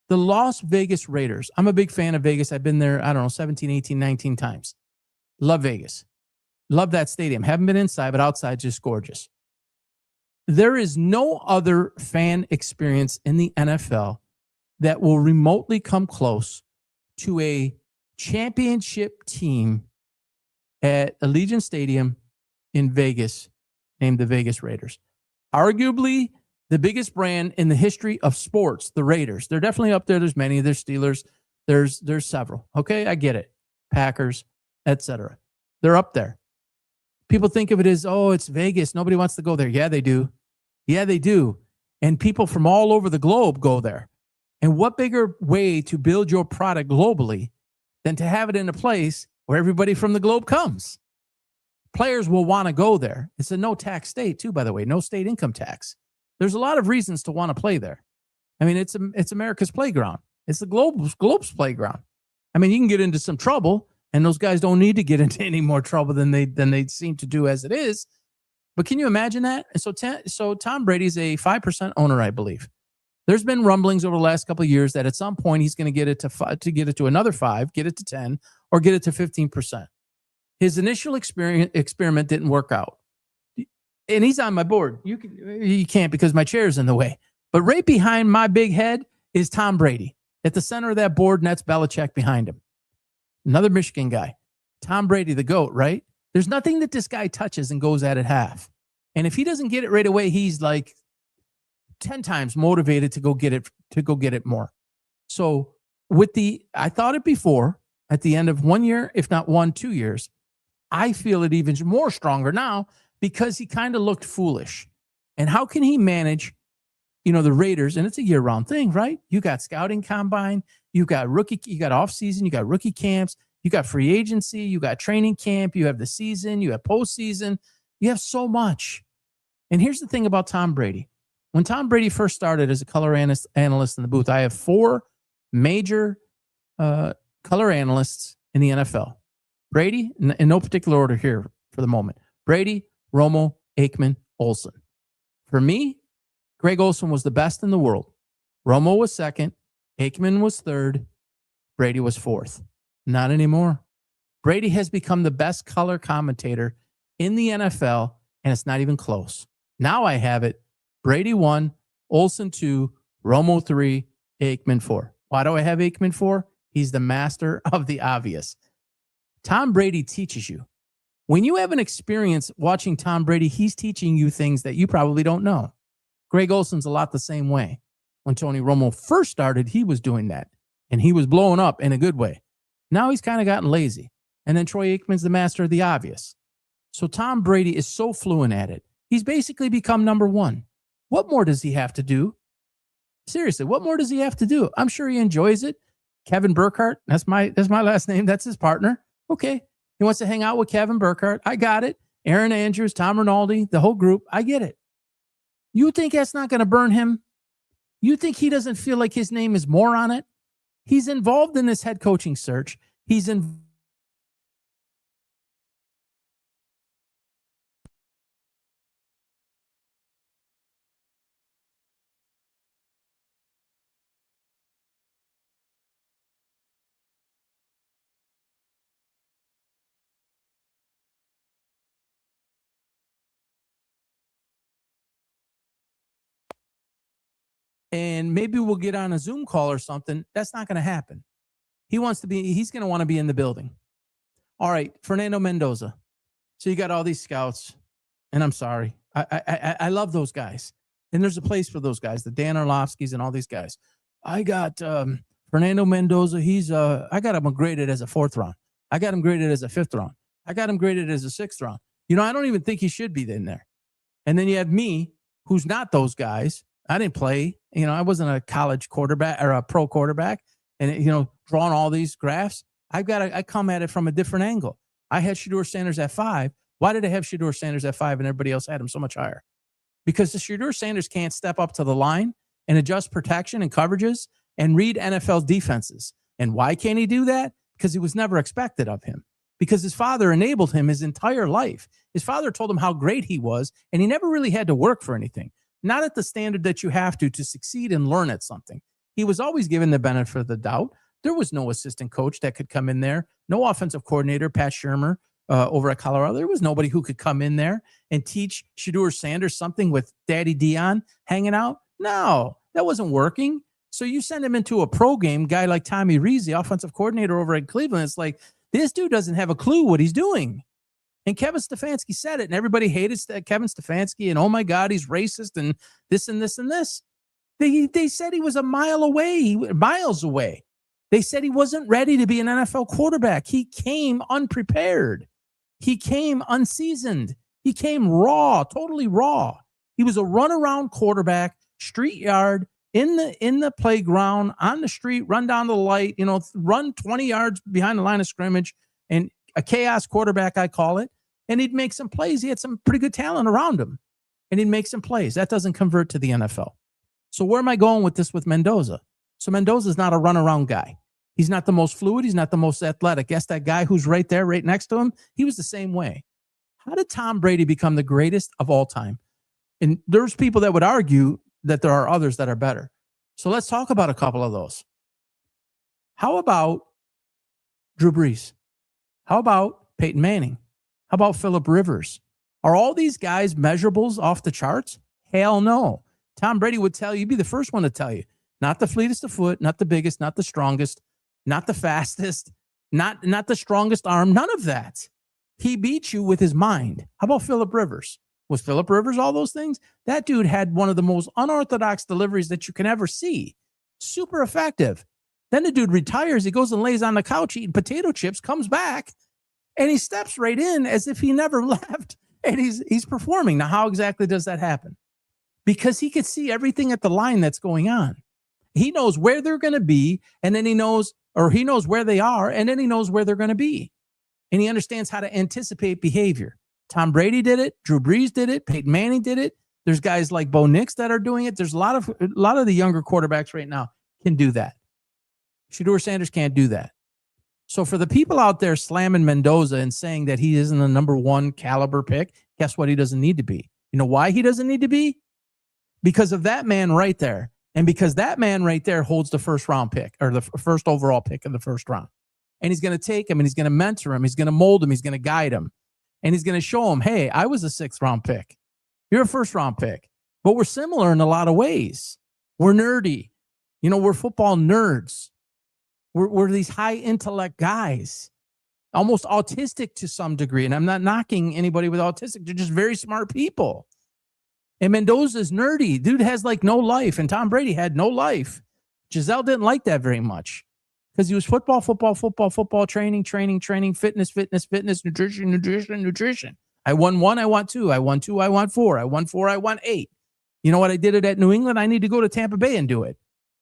The Las Vegas Raiders. I'm a big fan of Vegas. I've been there, 17, 18, 19 times. Love Vegas. Love that stadium. Haven't been inside, but outside just gorgeous. There is no other fan experience in the NFL that will remotely come close to a championship team at Allegiant Stadium in Vegas named the Vegas Raiders. Arguably the biggest brand in the history of sports, the Raiders. They're definitely up there. There's many. There's Steelers. There's several. Okay, I get it. Packers, etc. They're up there. People think of it as, oh, it's Vegas. Nobody wants to go there. Yeah, they do. Yeah, they do. And people from all over the globe go there. And what bigger way to build your product globally than to have it in a place where everybody from the globe comes? Players will want to go there. It's a no-tax state, too, by the way. No state income tax. There's a lot of reasons to want to play there. I mean, it's America's playground. It's the globe's playground. I mean, you can get into some trouble, and those guys don't need to get into any more trouble than they seem to do as it is. But can you imagine that? And so Tom Brady's a 5% owner, I believe. There's been rumblings over the last couple of years that at some point he's going to get it to get it to another 5, get it to 10, or get it to 15%. His initial experiment didn't work out. And he's on my board. You can't because my chair's in the way. But right behind my big head is Tom Brady. At the center of that board, and that's Belichick behind him. Another Michigan guy. Tom Brady, the GOAT, right? There's nothing that this guy touches and goes at half. And if he doesn't get it right away, he's like 10 times motivated to go get it more. So I thought it before, at the end of 1 year, if not 2 years, I feel it even more stronger now because he kind of looked foolish. And how can he manage, the Raiders? And it's a year-round thing, right? You got scouting combine, you got off-season, you got rookie camps, you got free agency, you got training camp, you have the season, you have postseason, you have so much. And here's the thing about Tom Brady. When Tom Brady first started as a color analyst in the booth, I have 4 major color analysts in the NFL. Brady, in no particular order here for the moment. Brady, Romo, Aikman, Olsen. For me, Greg Olson was the best in the world. Romo was second. Aikman was third. Brady was fourth. Not anymore. Brady has become the best color commentator in the NFL, and it's not even close. Now I have it. Brady 1, Olson 2, Romo 3, Aikman 4. Why do I have Aikman 4? He's the master of the obvious. Tom Brady teaches you. When you have an experience watching Tom Brady, he's teaching you things that you probably don't know. Greg Olson's a lot the same way. When Tony Romo first started, he was doing that, and he was blowing up in a good way. Now he's kind of gotten lazy. And then Troy Aikman's the master of the obvious. So Tom Brady is so fluent at it. He's basically become number one. What more does he have to do? Seriously, what more does he have to do? I'm sure he enjoys it. Kevin Burkhardt, that's my last name. That's his partner. Okay. He wants to hang out with Kevin Burkhardt. I got it. Aaron Andrews, Tom Rinaldi, the whole group. I get it. You think that's not going to burn him? You think he doesn't feel like his name is more on it? He's involved in this head coaching search. He's in. And maybe we'll get on a Zoom call or something. That's not going to happen. He's going to want to be in the building. All right, Fernando Mendoza. So you got all these scouts, and I'm sorry. I love those guys. And there's a place for those guys, the Dan Orlovskis and all these guys. I got Fernando Mendoza. I got him graded as a 4th round. I got him graded as a 5th round. I got him graded as a 6th round. I don't even think he should be in there. And then you have me, who's not those guys. I didn't play. I wasn't a college quarterback or a pro quarterback. And, drawing all these graphs, I come at it from a different angle. I had Shedeur Sanders at 5. Why did I have Shedeur Sanders at 5 and everybody else had him so much higher? Because the Shedeur Sanders can't step up to the line and adjust protection and coverages and read NFL defenses. And why can't he do that? Because it was never expected of him. Because his father enabled him his entire life. His father told him how great he was, and he never really had to work for anything. Not at the standard that you have to succeed and learn at something. He was always given the benefit of the doubt. There was no assistant coach that could come in there. No offensive coordinator, Pat Shurmur, over at Colorado. There was nobody who could come in there and teach Shedeur Sanders something with Daddy Dion hanging out. No, that wasn't working. So you send him into a pro game, guy like Tommy Rees, the offensive coordinator over at Cleveland. It's like, this dude doesn't have a clue what he's doing. And Kevin Stefanski said it, and everybody hated Kevin Stefanski, and oh my God, he's racist, and this and this and this. They said he was miles away. They said he wasn't ready to be an NFL quarterback. He came unprepared. He came unseasoned. He came raw, totally raw. He was a runaround quarterback, street yard, in the playground, on the street, run down the light, run 20 yards behind the line of scrimmage, and a chaos quarterback, I call it. And he'd make some plays. He had some pretty good talent around him. And he'd make some plays. That doesn't convert to the NFL. So where am I going with this with Mendoza? So Mendoza's not a runaround guy. He's not the most fluid. He's not the most athletic. Guess that guy who's right there, right next to him, he was the same way. How did Tom Brady become the greatest of all time? And there's people that would argue that there are others that are better. So let's talk about a couple of those. How about Drew Brees? How about Peyton Manning? How about Phillip Rivers? Are all these guys measurables off the charts? Hell no. Tom Brady would tell you, be the first one to tell you, not the fleetest of foot, not the biggest, not the strongest, not the fastest, not the strongest arm, none of that. He beat you with his mind. How about Phillip Rivers? Was Phillip Rivers all those things? That dude had one of the most unorthodox deliveries that you can ever see. Super effective. Then the dude retires. He goes and lays on the couch eating potato chips, comes back, and he steps right in as if he never left. And he's performing. Now, how exactly does that happen? Because he could see everything at the line that's going on. He knows where they're going to be, and then he knows where they are, and then he knows where they're going to be. And he understands how to anticipate behavior. Tom Brady did it. Drew Brees did it. Peyton Manning did it. There's guys like Bo Nix that are doing it. There's a lot of the younger quarterbacks right now can do that. Shedeur Sanders can't do that. So for the people out there slamming Mendoza and saying that he isn't a number one caliber pick, guess what? He doesn't need to be. You know why he doesn't need to be? because of that man right there. And because that man right there holds the first round pick or the first overall pick in the first round. And he's going to take him and he's going to mentor him. He's going to mold him. He's going to guide him. And he's going to show him, hey, I was a 6th round pick. You're a 1st round pick. But we're similar in a lot of ways. We're nerdy. You know, we're football nerds. We're these high intellect guys, almost autistic to some degree. And I'm not knocking anybody with autistic. They're just very smart people. And Mendoza's nerdy. Dude has like no life. And Tom Brady had no life. Giselle didn't like that very much because he was football, training, fitness, nutrition. I won 1, I want 2. I won 2, I want 4. I won 4, I want 8. You know what? I did it at New England. I need to go to Tampa Bay and do it.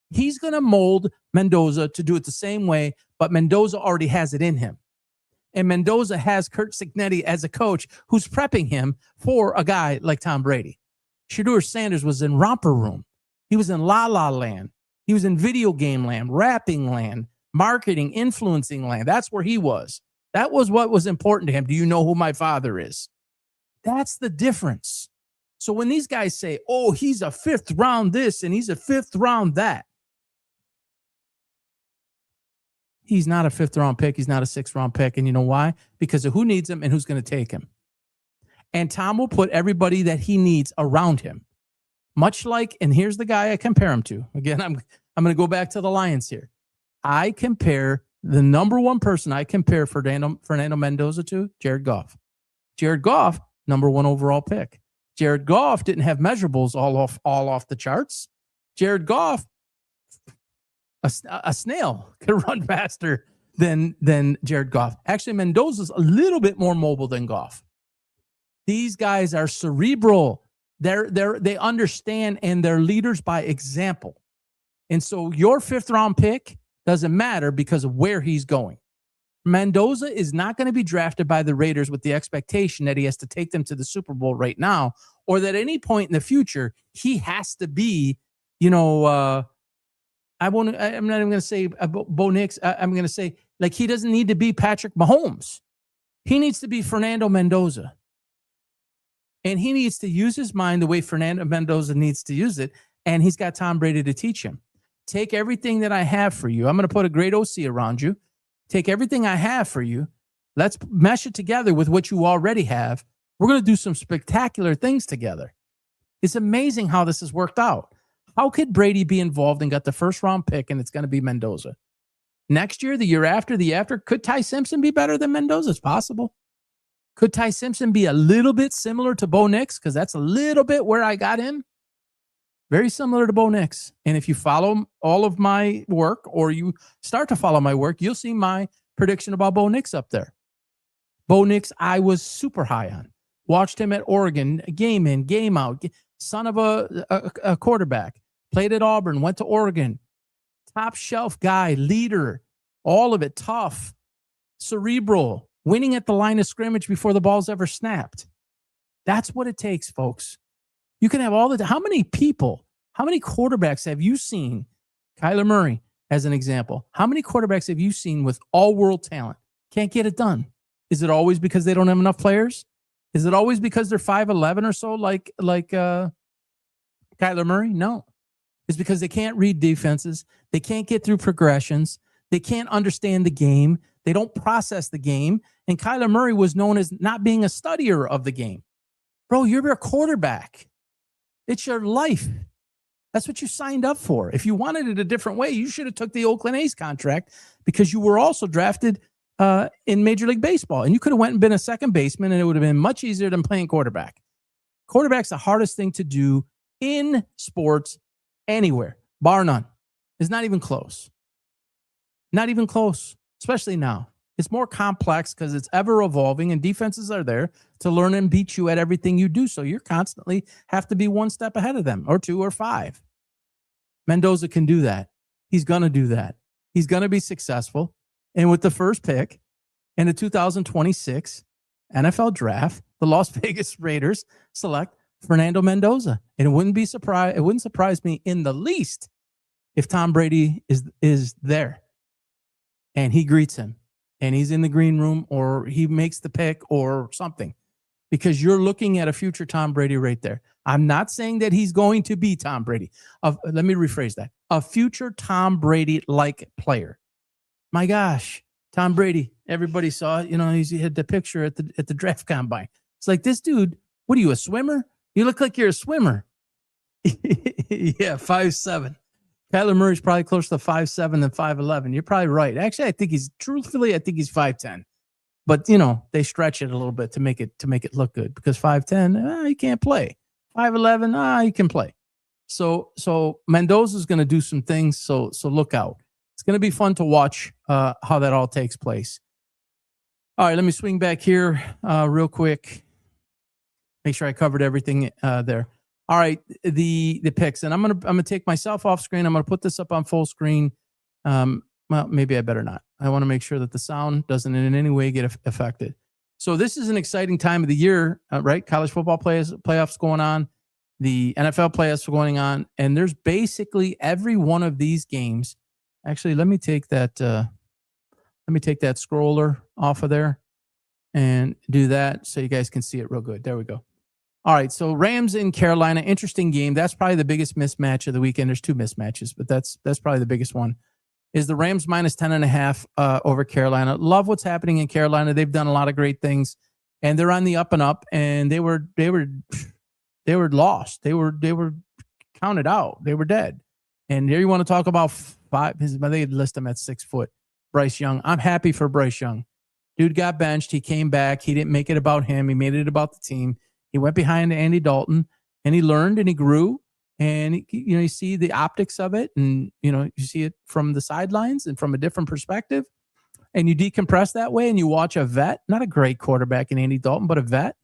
He's going to mold Mendoza to do it the same way, but Mendoza already has it in him. And Mendoza has Curt Cignetti as a coach who's prepping him for a guy like Tom Brady. Shedeur Sanders was in Romper Room. He was in La La Land. He was in video game land, rapping land, marketing, influencing land. That's where he was. That was what was important to him. Do you know who my father is? That's the difference. So when these guys say, oh, he's a 5th round this and he's a 5th round that. He's not a 5th round pick. He's not a 6th round pick. And you know why? Because of who needs him and who's going to take him. And Tom will put everybody that he needs around him. Much like, and here's the guy I compare him to. Again, I'm going to go back to the Lions here. I compare the number one person I compare Fernando Mendoza to, Jared Goff. Jared Goff, number 1 overall pick. Jared Goff didn't have measurables all off the charts. Jared Goff, a snail could run faster than Jared Goff. Actually, Mendoza's a little bit more mobile than Goff. These guys are cerebral. They understand, and they're leaders by example. And so your 5th round pick doesn't matter because of where he's going. Mendoza is not going to be drafted by the Raiders with the expectation that he has to take them to the Super Bowl right now, or that at any point in the future, he has to be, I'm not even going to say Bo Nix. I'm going to say, like, he doesn't need to be Patrick Mahomes. He needs to be Fernando Mendoza. And he needs to use his mind the way Fernando Mendoza needs to use it. And he's got Tom Brady to teach him. Take everything that I have for you. I'm going to put a great OC around you. Take everything I have for you. Let's mesh it together with what you already have. We're going to do some spectacular things together. It's amazing how this has worked out. How could Brady be involved and got the 1st round pick and it's going to be Mendoza? Next year, the year after, could Ty Simpson be better than Mendoza? It's possible. Could Ty Simpson be a little bit similar to Bo Nix? Because that's a little bit where I got him. Very similar to Bo Nix. And if you follow all of my work or you start to follow my work, you'll see my prediction about Bo Nix up there. Bo Nix, I was super high on. Watched him at Oregon, game in, game out. Son of a quarterback. Played at Auburn, went to Oregon. Top shelf guy, leader. All of it, tough, cerebral. Winning at the line of scrimmage before the ball's ever snapped. That's what it takes, folks. You can have how many quarterbacks have you seen? Kyler Murray, as an example. How many quarterbacks have you seen with all-world talent? Can't get it done. Is it always because they don't have enough players? Is it always because they're 5'11" or so like Kyler Murray? No. It's because they can't read defenses. They can't get through progressions. They can't understand the game. They don't process the game. And Kyler Murray was known as not being a studier of the game. Bro, you're a quarterback. It's your life. That's what you signed up for. If you wanted it a different way, you should have took the Oakland A's contract because you were also drafted in Major League Baseball. And you could have went and been a second baseman, and it would have been much easier than playing quarterback. Quarterback's the hardest thing to do in sports anywhere, bar none. It's not even close. Not even close. Especially now. It's more complex because it's ever evolving and defenses are there to learn and beat you at everything you do. So you're constantly have to be one step ahead of them or 2 or 5. Mendoza can do that. He's going to do that. He's going to be successful. And with the first pick in the 2026 NFL draft, the Las Vegas Raiders select Fernando Mendoza. And it wouldn't surprise me in the least if Tom Brady is there. And he greets him, and he's in the green room, or he makes the pick or something, because you're looking at a future Tom Brady right there. I'm not saying that he's going to be Tom Brady. Let me rephrase that. A future Tom Brady-like player. My gosh, Tom Brady. Everybody saw it. He had the picture at the draft combine. It's like, this dude, what are you, a swimmer? You look like you're a swimmer. Yeah, 5'7". Kyler Murray's probably closer to 5'7" than 5'11". You're probably right. Actually, I think he's 5'10". But they stretch it a little bit to make it look good, because 5'10", he can't play. 5'11", he can play. So Mendoza's going to do some things. So look out. It's going to be fun to watch how that all takes place. All right, let me swing back here real quick. Make sure I covered everything there. All right, the picks, and I'm gonna take myself off screen. I'm gonna put this up on full screen. Well, maybe I better not. I want to make sure that the sound doesn't in any way get affected. So this is an exciting time of the year, right? College football playoffs going on, the NFL playoffs are going on, and there's basically every one of these games. Actually, let me take that scroller off of there and do that so you guys can see it real good. There we go. All right, so Rams in Carolina, interesting game. That's probably the biggest mismatch of the weekend. There's two mismatches, but that's probably the biggest one. Is the Rams minus 10.5 over Carolina. Love what's happening in Carolina. They've done a lot of great things, and they're on the up and up. And they were lost. They were counted out. They were dead. And here you want to talk about they list him at 6 foot. Bryce Young. I'm happy for Bryce Young. Dude got benched. He came back. He didn't make it about him. He made it about the team. He went behind Andy Dalton, and he learned and he grew. And you see the optics of it, and you see it from the sidelines and from a different perspective. And you decompress that way, and you watch a vet, not a great quarterback in Andy Dalton, but a vet.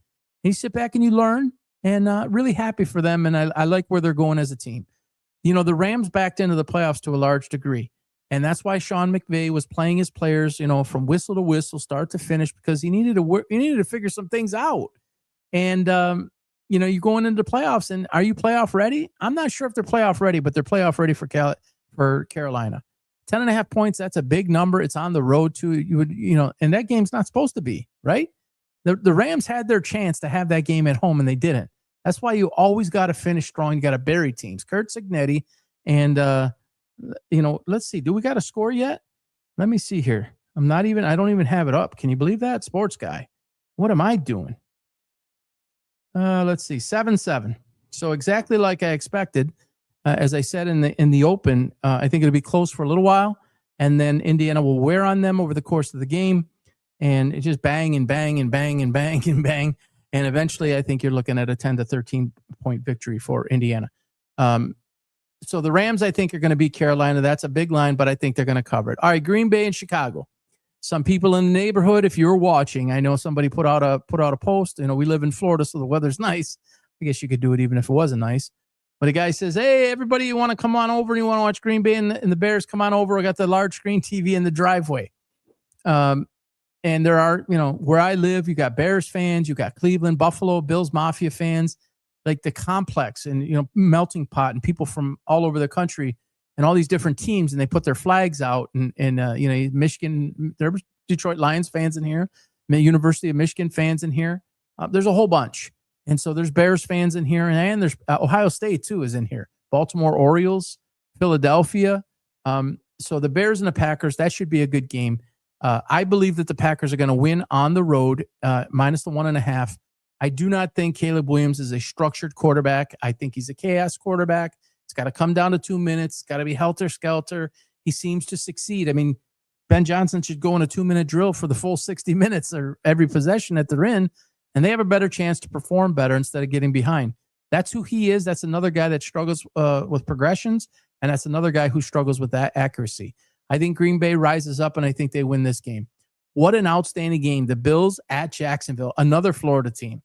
And you sit back and you learn, and really happy for them. And I like where they're going as a team. The Rams backed into the playoffs to a large degree. And that's why Sean McVay was playing his players, from whistle to whistle, start to finish, because he needed to figure some things out. And, you're going into the playoffs, and are you playoff ready? I'm not sure if they're playoff ready, but they're playoff ready for Carolina. 10.5 points, that's a big number. It's on the road too. And that game's not supposed to be, right? The Rams had their chance to have that game at home, and they didn't. That's why you always got to finish strong. You got to bury teams. Kurt Cignetti, and, let's see. Do we got a score yet? Let me see here. I don't even have it up. Can you believe that? Sports guy. What am I doing? Let's see, 7-7. So exactly like I expected. As I said in the open, I think it'll be close for a little while, and then Indiana will wear on them over the course of the game, and it's just bang and bang and bang and bang and bang, and eventually I think you're looking at a 10 to 13 point victory for Indiana. So the Rams, I think, are going to beat Carolina. That's a big line, but I think they're going to cover it. All right, Green Bay and Chicago. Some people in the neighborhood, if you're watching, I know somebody put out a post. We live in Florida, so the weather's nice. I guess you could do it even if it wasn't nice. But a guy says, "Hey, everybody, you want to come on over? And you want to watch Green Bay and the Bears? Come on over. I got the large screen TV in the driveway." And there are, where I live, you got Bears fans, you got Cleveland, Buffalo, Bills Mafia fans, like the complex, and melting pot, and people from all over the country. And all these different teams, and they put their flags out, and Michigan, there were Detroit Lions fans in here, University of Michigan fans in here. There's a whole bunch. And so there's Bears fans in here, and there's Ohio State too is in here. Baltimore Orioles, Philadelphia. So the Bears and the Packers, that should be a good game. I believe that the Packers are going to win on the road, minus the 1.5. I do not think Caleb Williams is a structured quarterback. I think he's a chaos quarterback. It's got to come down to 2 minutes. It's got to be helter-skelter. He seems to succeed. I mean, Ben Johnson should go in a 2-minute drill for the full 60 minutes or every possession that they're in, and they have a better chance to perform better instead of getting behind. That's who he is. That's another guy that struggles with progressions, and that's another guy who struggles with that accuracy. I think Green Bay rises up, and I think they win this game. What an outstanding game. The Bills at Jacksonville, another Florida team.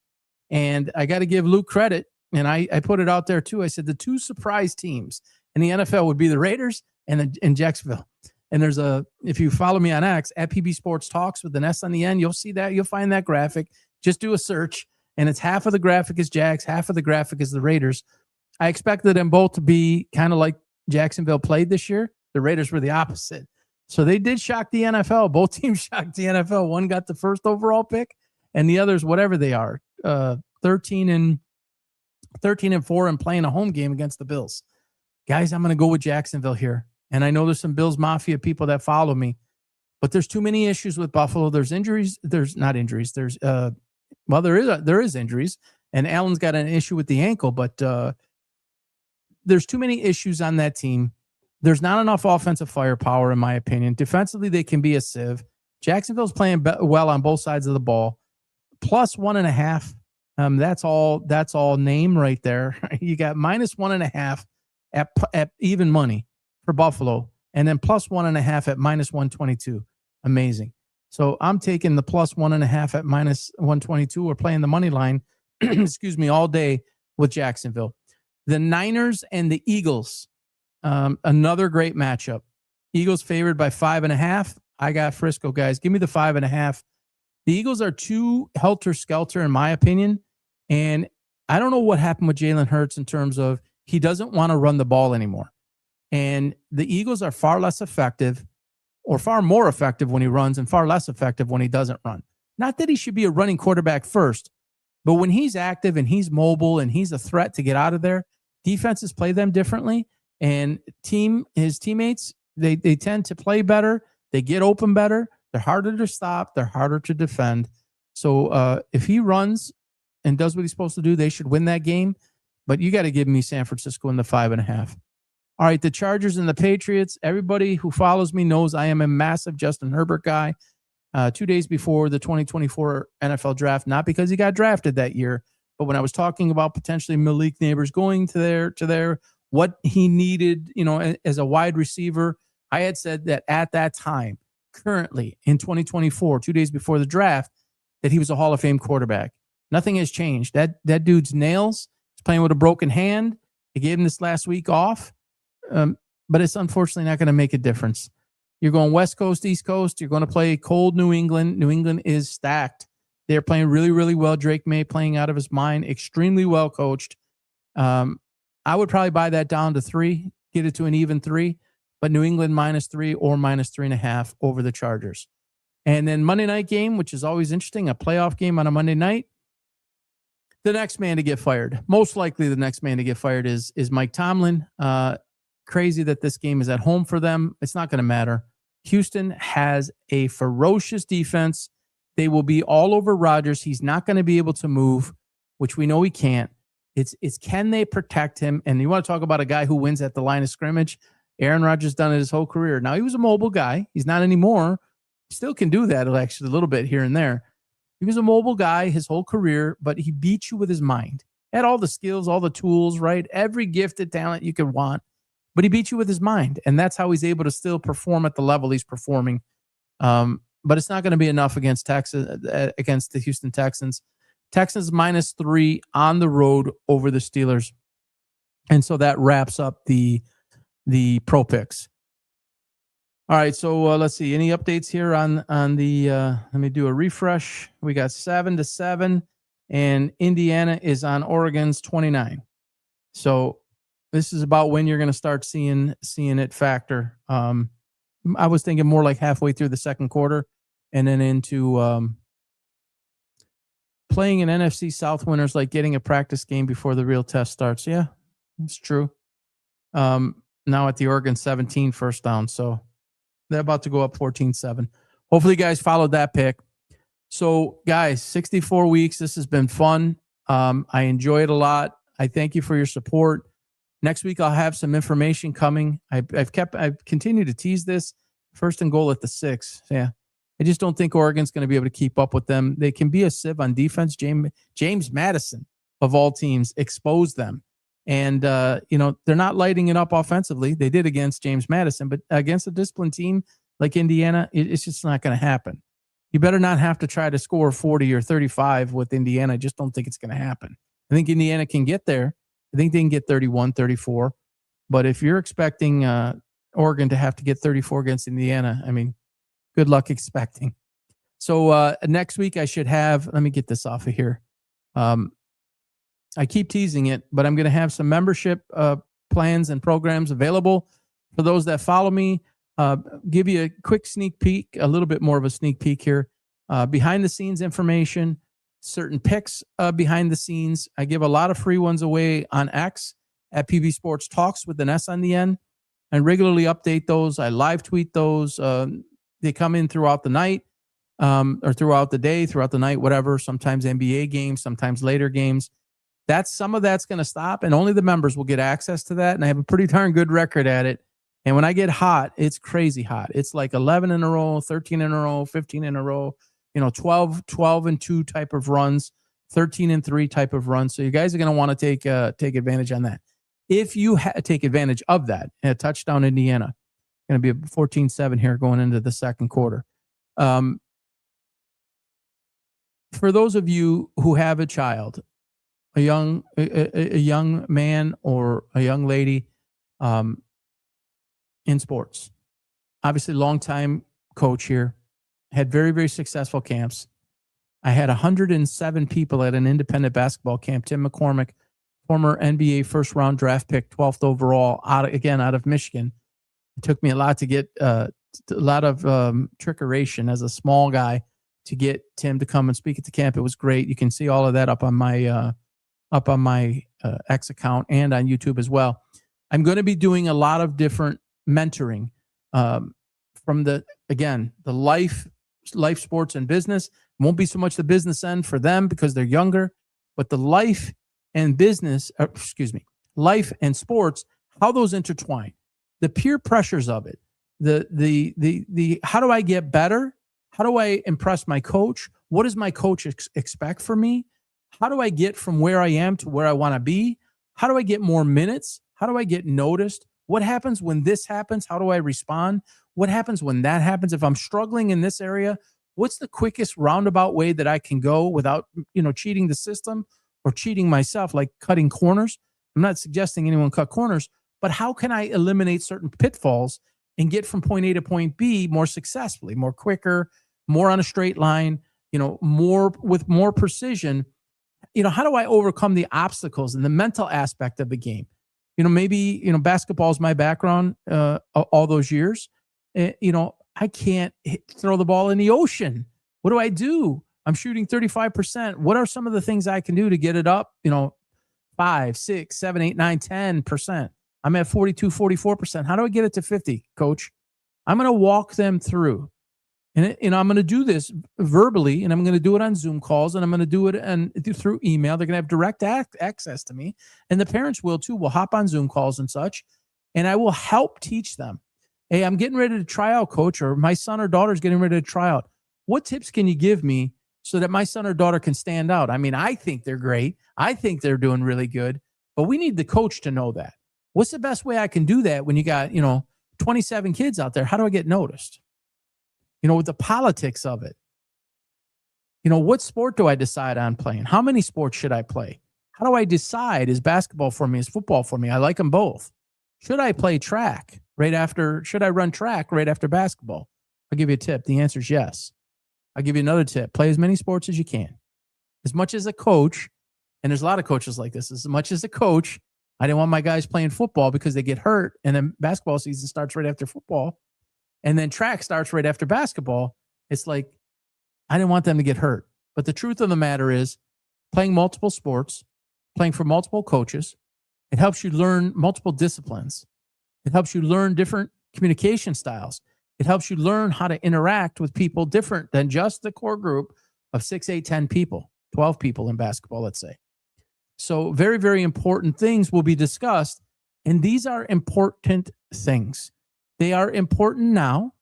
And I got to give Luke credit. And I put it out there too. I said the two surprise teams in the NFL would be the Raiders and Jacksonville. And if you follow me on X at PB Sports Talks with an S on the end, you'll see that. You'll find that graphic. Just do a search, and it's half of the graphic is Jags, half of the graphic is the Raiders. I expected them both to be kind of like Jacksonville played this year. The Raiders were the opposite. So they did shock the NFL. Both teams shocked the NFL. One got the first overall pick, and the others, whatever they are, 13 and 13-4 and playing a home game against the Bills. Guys, I'm going to go with Jacksonville here. And I know there's some Bills Mafia people that follow me, but there's too many issues with Buffalo. There's injuries. There's not injuries. There's, there is injuries. And Allen's got an issue with the ankle, but there's too many issues on that team. There's not enough offensive firepower, in my opinion. Defensively, they can be a sieve. Jacksonville's playing well on both sides of the ball. Plus 1.5. That's all name right there. You got minus 1.5 at even money for Buffalo, and then plus 1.5 at minus 122. Amazing. So I'm taking the plus 1.5 at minus 122 or playing the money line, excuse me, all day with Jacksonville. The Niners and the Eagles, another great matchup. Eagles favored by 5.5. I got Frisco, guys. Give me the 5.5. The Eagles are too helter-skelter, in my opinion, and I don't know what happened with Jalen Hurts in terms of he doesn't want to run the ball anymore. And the Eagles are far less effective, or far more effective when he runs and far less effective when he doesn't run. Not that he should be a running quarterback first, but when he's active and he's mobile and he's a threat to get out of there, defenses play them differently. And his teammates, they tend to play better. They get open better. They're harder to stop. They're harder to defend. So if he runs and does what he's supposed to do, they should win that game. But you got to give me San Francisco in the 5.5. All right, the Chargers and the Patriots. Everybody who follows me knows I am a massive Justin Herbert guy. 2 days before the 2024 NFL draft, not because he got drafted that year, but when I was talking about potentially Malik Neighbors going to there, what he needed, as a wide receiver, I had said that at that time, currently in 2024, 2 days before the draft, that he was a Hall of Fame quarterback. Nothing has changed. That dude's nails. He's playing with a broken hand. They gave him this last week off, but it's unfortunately not going to make a difference. You're going West Coast, East Coast. You're going to play cold New England. New England is stacked. They're playing really, really well. Drake May playing out of his mind, extremely well coached. I would probably buy that down to 3, get it to an even 3, but New England -3 or -3.5 over the Chargers. And then Monday night game, which is always interesting, a playoff game on a Monday night. The next man to get fired, most likely the next man to get fired is Mike Tomlin. Crazy that this game is at home for them. It's not going to matter. Houston has a ferocious defense. They will be all over Rodgers. He's not going to be able to move, which we know he can't. It's can they protect him? And you want to talk about a guy who wins at the line of scrimmage? Aaron Rodgers done it his whole career. Now, he was a mobile guy. He's not anymore. He still can do that actually a little bit here and there. He was a mobile guy his whole career, but he beat you with his mind. Had all the skills, all the tools, right? Every gifted talent you could want, but he beat you with his mind. And that's how he's able to still perform at the level he's performing. But it's not going to be enough against against the Houston Texans. Texans -3 on the road over the Steelers. And so that wraps up the pro picks. All right, so let's see. Any updates here on the let me do a refresh. We got 7-7, and Indiana is on Oregon's 29. So this is about when you're going to start seeing it factor. I was thinking more like halfway through the second quarter and then into playing an NFC South winners like getting a practice game before the real test starts. Yeah, it's true. Now at the Oregon 17 first down. So they're about to go up 14-7. Hopefully you guys followed that pick. So guys, 64 weeks. This has been fun. I enjoy it a lot. I thank you for your support. Next week, I'll have some information coming. I've continued to tease this. First and goal at the 6. Yeah. I just don't think Oregon's going to be able to keep up with them. They can be a sieve on defense. James Madison, of all teams, exposed them. And, they're not lighting it up offensively. They did against James Madison, but against a disciplined team like Indiana, it's just not going to happen. You better not have to try to score 40 or 35 with Indiana. I just don't think it's going to happen. I think Indiana can get there. I think they can get 31, 34. But if you're expecting Oregon to have to get 34 against Indiana, I mean, good luck expecting. So next week I should have, let me get this off of here. I keep teasing it, but I'm going to have some membership plans and programs available for those that follow me. Give you a quick sneak peek, a little bit more of a sneak peek here. Behind the scenes information, certain picks behind the scenes. I give a lot of free ones away on X at PB Sports Talks with an S on the end. I regularly update those. I live tweet those. They come in throughout the night or throughout the day, throughout the night, whatever. Sometimes NBA games, sometimes later games. Some of that's going to stop, and only the members will get access to that. And I have a pretty darn good record at it. And when I get hot, it's crazy hot. It's like 11 in a row, 13 in a row, 15 in a row, 12 and 2 type of runs, 13 and 3 type of runs. So you guys are going to want to take advantage on that. If you take advantage of that, a touchdown Indiana, going to be a 14-7 here going into the second quarter. For those of you who have a child, a young man or a young lady in sports, obviously longtime coach here, had very, very successful camps. I had 107 people at an independent basketball camp. Tim McCormick, former NBA first round draft pick, 12th overall, out of Michigan. It took me a lot to get a lot of trickeration as a small guy to get Tim to come and speak at the camp. It was great. You can see all of that up on my X account and on YouTube as well. I'm going to be doing a lot of different mentoring from the life sports and business. It won't be so much the business end for them because they're younger, but the life and business, life and sports, how those intertwine, the peer pressures of it, the how do I get better? How do I impress my coach? What does my coach expect from me? How do I get from where I am to where I want to be? How do I get more minutes? How do I get noticed? What happens when this happens? How do I respond? What happens when that happens? If I'm struggling in this area, what's the quickest roundabout way that I can go without, cheating the system or cheating myself, like cutting corners? I'm not suggesting anyone cut corners, but how can I eliminate certain pitfalls and get from point A to point B more successfully, more quicker, more on a straight line, more with more precision? How do I overcome the obstacles and the mental aspect of the game? Maybe, basketball is my background all those years. I can't throw the ball in the ocean. What do I do? I'm shooting 35%. What are some of the things I can do to get it up, 5, 6, 7, 8, 9, 10%? I'm at 42, 44%. How do I get it to 50, coach? I'm going to walk them through. And I'm going to do this verbally, and I'm going to do it on Zoom calls, and I'm going to do it through email. They're going to have direct access to me, and the parents will too. We'll hop on Zoom calls and such, and I will help teach them. Hey, I'm getting ready to try out, coach, or my son or daughter is getting ready to try out. What tips can you give me so that my son or daughter can stand out? I mean, I think they're great. I think they're doing really good, but we need the coach to know that. What's the best way I can do that when you got, 27 kids out there? How do I get noticed? With the politics of it. What sport do I decide on playing? How many sports should I play? How do I decide, is basketball for me, is football for me? I like them both. Should I play track should I run track right after basketball? I'll give you a tip. The answer is yes. I'll give you another tip. Play as many sports as you can. As much as a coach, and there's a lot of coaches like this, as much as a coach, I didn't want my guys playing football because they get hurt, and then basketball season starts right after football. And then track starts right after basketball. It's like, I didn't want them to get hurt. But the truth of the matter is, playing multiple sports, playing for multiple coaches, it helps you learn multiple disciplines. It helps you learn different communication styles. It helps you learn how to interact with people different than just the core group of 6, 8, 10 people, 12 people in basketball, let's say. So very, very important things will be discussed. And these are important things. They are important now.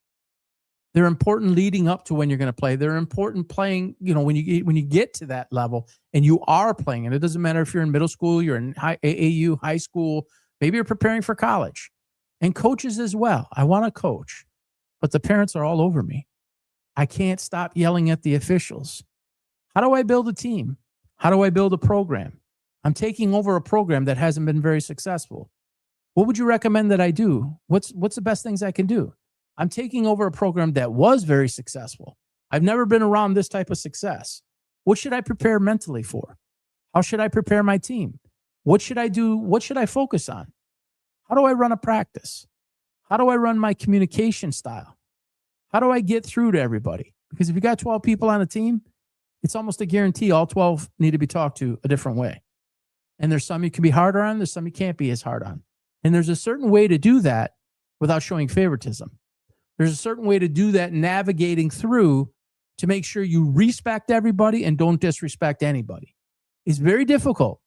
They're important leading up to when you're going to play. They're important playing, when you get to that level and you are playing. And it doesn't matter if you're in middle school, you're in AAU, high school, maybe you're preparing for college. And coaches as well. I want to coach, but the parents are all over me. I can't stop yelling at the officials. How do I build a team? How do I build a program? I'm taking over a program that hasn't been very successful. What would you recommend that I do? What's the best things I can do? I'm taking over a program that was very successful. I've never been around this type of success. What should I prepare mentally for? How should I prepare my team? What should I do? What should I focus on? How do I run a practice? How do I run my communication style? How do I get through to everybody? Because if you got 12 people on a team, it's almost a guarantee all 12 need to be talked to a different way. And there's some you can be harder on, there's some you can't be as hard on. And there's a certain way to do that without showing favoritism. There's a certain way to do that navigating through to make sure you respect everybody and don't disrespect anybody. It's very difficult.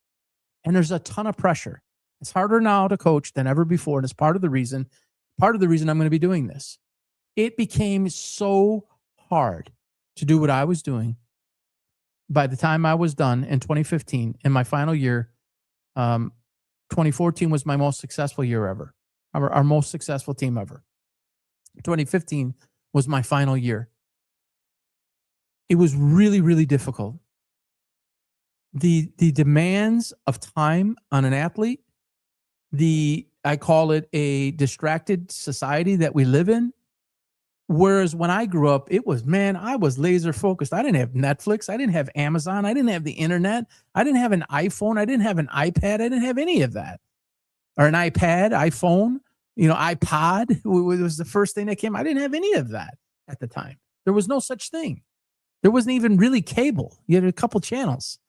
And there's a ton of pressure. It's harder now to coach than ever before. And it's part of the reason I'm going to be doing this. It became so hard to do what I was doing. By the time I was done in 2015, in my final year, 2014 was my most successful year ever, our most successful team ever. 2015 was my final year. It was really, really difficult. The demands of time on an athlete, I call it a distracted society that we live in. Whereas when I grew up, it was, man, I was laser focused. I didn't have Netflix. I didn't have Amazon. I didn't have the internet. I didn't have an iPhone. I didn't have an iPad. I didn't have any of that. Or an iPad, iPhone, iPod. It was the first thing that came. I didn't have any of that at the time. There was no such thing. There wasn't even really cable. You had a couple channels.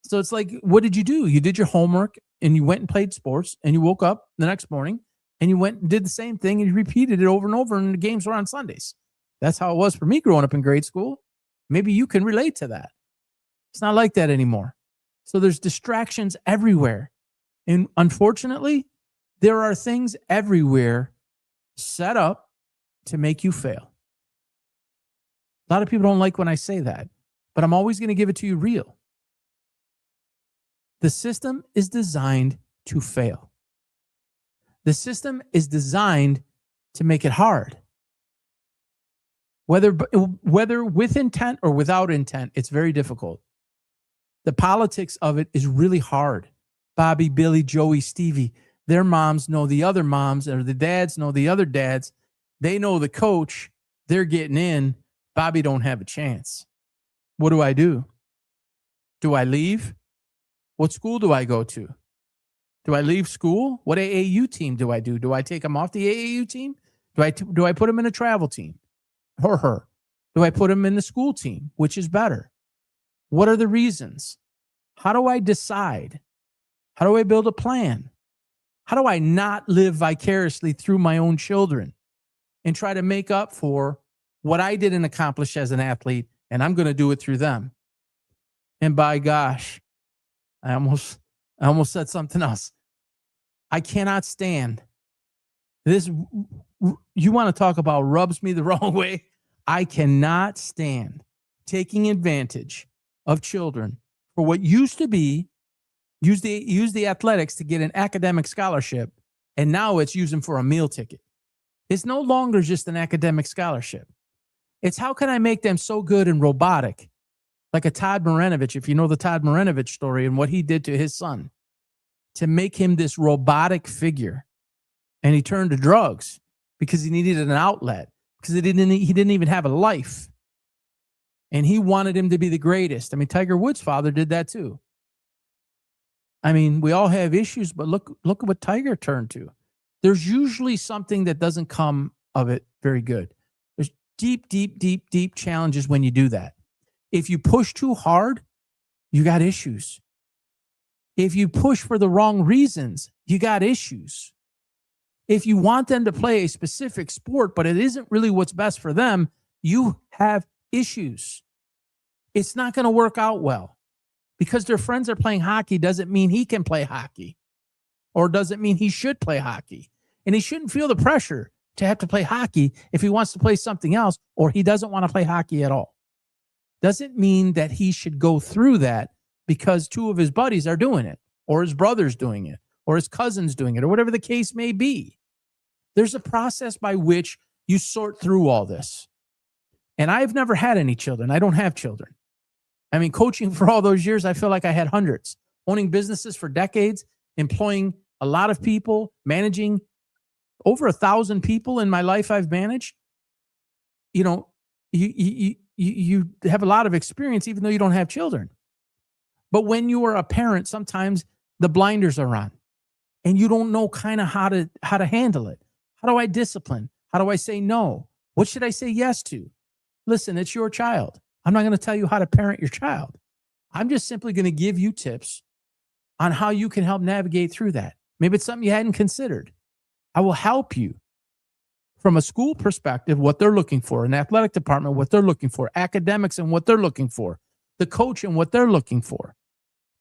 So it's like, what did you do? You did your homework and you went and played sports and you woke up the next morning and you went and did the same thing and you repeated it over and over, and the games were on Sundays. That's how it was for me growing up in grade school. Maybe you can relate to that. It's not like that anymore. So there's distractions everywhere. And unfortunately, there are things everywhere set up to make you fail. A lot of people don't like when I say that, but I'm always going to give it to you real. The system is designed to fail. The system is designed to make it hard. Whether with intent or without intent, it's very difficult. The politics of it is really hard. Bobby, Billy, Joey, Stevie, their moms know the other moms, or the dads know the other dads. They know the coach. They're getting in. Bobby don't have a chance. What do? Do I leave? What school do I go to? Do I leave school? What AAU team do I do? Do I take him off the AAU team? Do I put him in a travel team? Or her? Do I put him in the school team? Which is better? What are the reasons? How do I decide? How do I build a plan? How do I not live vicariously through my own children and try to make up for what I didn't accomplish as an athlete, and I'm going to do it through them? And by gosh, I almost said something else. I cannot stand this. You want to talk about rubs me the wrong way? I cannot stand taking advantage of children for what used to be, use the athletics to get an academic scholarship, and now it's using for a meal ticket. It's no longer just an academic scholarship. It's how can I make them so good and robotic, like a Todd Marinovich, if you know the Todd Marinovich story and what he did to his son, to make him this robotic figure. And he turned to drugs because he needed an outlet, because he didn't even have a life. And he wanted him to be the greatest. I mean, Tiger Woods' father did that too. I mean, we all have issues, but look at what Tiger turned to. There's usually something that doesn't come of it very good. There's deep challenges when you do that. If you push too hard, you got issues. If you push for the wrong reasons, you got issues. If you want them to play a specific sport, but it isn't really what's best for them, you have issues. It's not going to work out well. Because their friends are playing hockey doesn't mean he can play hockey, or doesn't mean he should play hockey. And he shouldn't feel the pressure to have to play hockey if he wants to play something else, or he doesn't want to play hockey at all. Doesn't mean that he should go through that because two of his buddies are doing it, or his brother's doing it, or his cousin's doing it, or whatever the case may be. There's a process by which you sort through all this. And I've never had any children. I don't have children. I mean, coaching for all those years, I feel like I had hundreds. Owning businesses for decades, employing a lot of people, managing over 1,000 people in my life I've managed. You know, you have a lot of experience even though you don't have children. But when you are a parent, sometimes the blinders are on and you don't know kind of how to handle it. How do I discipline? How do I say no? What should I say yes to? Listen, it's your child. I'm not going to tell you how to parent your child. I'm just simply going to give you tips on how you can help navigate through that. Maybe it's something you hadn't considered. I will help you from a school perspective, what they're looking for, an athletic department, what they're looking for, academics and what they're looking for, the coach and what they're looking for,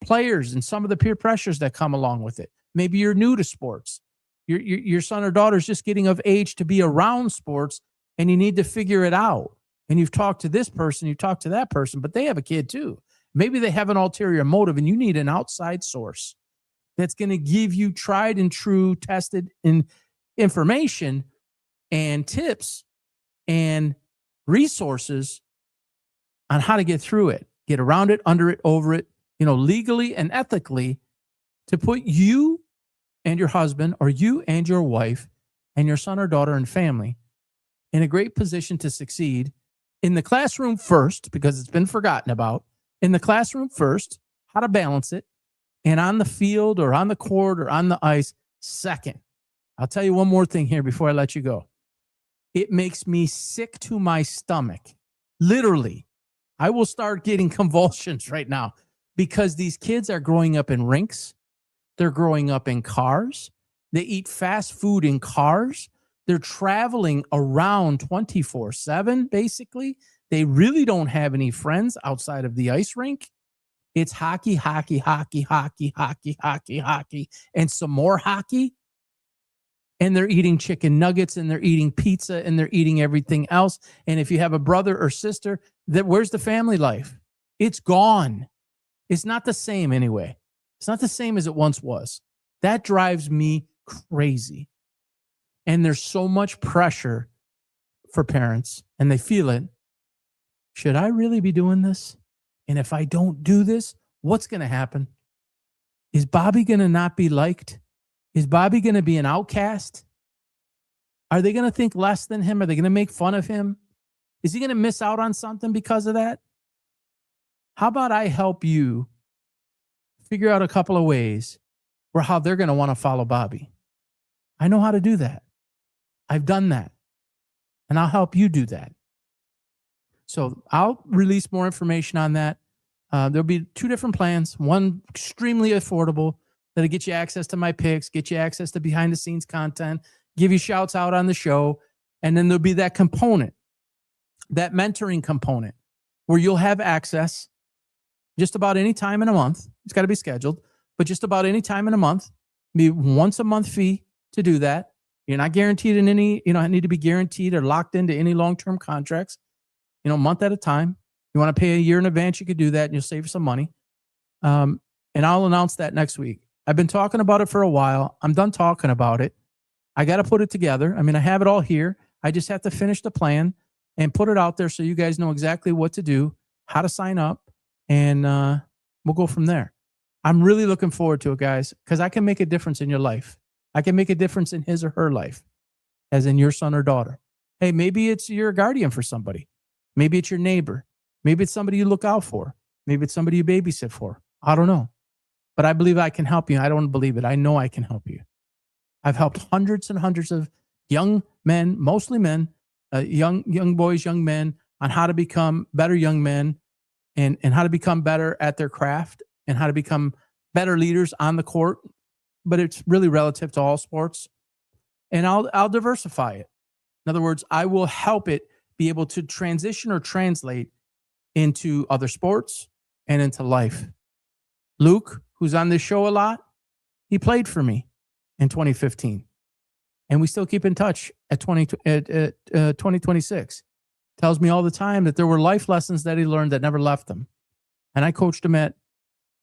players and some of the peer pressures that come along with it. Maybe you're new to sports. Your son or daughter is just getting of age to be around sports, and you need to figure it out. And you've talked to this person, you've talked to that person, but they have a kid too. Maybe they have an ulterior motive, and you need an outside source that's going to give you tried and true, tested information and tips and resources on how to get through it, get around it, under it, over it, legally and ethically, to put you and your husband, or you and your wife and your son or daughter and family in a great position to succeed in the classroom first, because it's been forgotten about, in the classroom first, how to balance it, and on the field or on the court or on the ice second. I'll tell you one more thing here before I let you go. It makes me sick to my stomach. Literally, I will start getting convulsions right now, because these kids are growing up in rinks. They're growing up in cars. They eat fast food in cars. They're traveling around 24/7, basically. They really don't have any friends outside of the ice rink. It's hockey, hockey, hockey, hockey, hockey, hockey, hockey, and some more hockey. And they're eating chicken nuggets, and they're eating pizza, and they're eating everything else. And if you have a brother or sister, where's the family life? It's gone. It's not the same anyway. It's not the same as it once was. That drives me crazy. And there's so much pressure for parents, and they feel it. Should I really be doing this? And if I don't do this, what's going to happen? Is Bobby going to not be liked? Is Bobby going to be an outcast? Are they going to think less than him? Are they going to make fun of him? Is he going to miss out on something because of that? How about I help you figure out a couple of ways where how they're going to want to follow Bobby? I know how to do that. I've done that. And I'll help you do that. So I'll release more information on that. There'll be two different plans. One extremely affordable that'll get you access to my picks, get you access to behind the scenes content, give you shouts out on the show. And then there'll be that component, that mentoring component, where you'll have access just about any time in a month. It's got to be scheduled, but just about any time in a month. Be once a month fee to do that. You're not guaranteed in any, need to be guaranteed or locked into any long-term contracts, month at a time. You want to pay a year in advance, you could do that, and you'll save some money. And I'll announce that next week. I've been talking about it for a while. I'm done talking about it. I got to put it together. I have it all here. I just have to finish the plan and put it out there so you guys know exactly what to do, how to sign up, and we'll go from there. I'm really looking forward to it, guys, because I can make a difference in your life. I can make a difference in his or her life, as in your son or daughter. Hey, maybe it's you're a guardian for somebody. Maybe it's your neighbor. Maybe it's somebody you look out for. Maybe it's somebody you babysit for. I don't know. But I believe I can help you. I don't believe it. I know I can help you. I've helped hundreds and hundreds of young men, mostly men, young boys, young men, on how to become better young men and how to become better at their craft and how to become better leaders on the court. But it's really relative to all sports. And I'll diversify it. In other words, I will help it be able to transition or translate into other sports and into life. Luke, who's on this show a lot, he played for me in 2015. And we still keep in touch at 2026. Tells me all the time that there were life lessons that he learned that never left him. And I coached him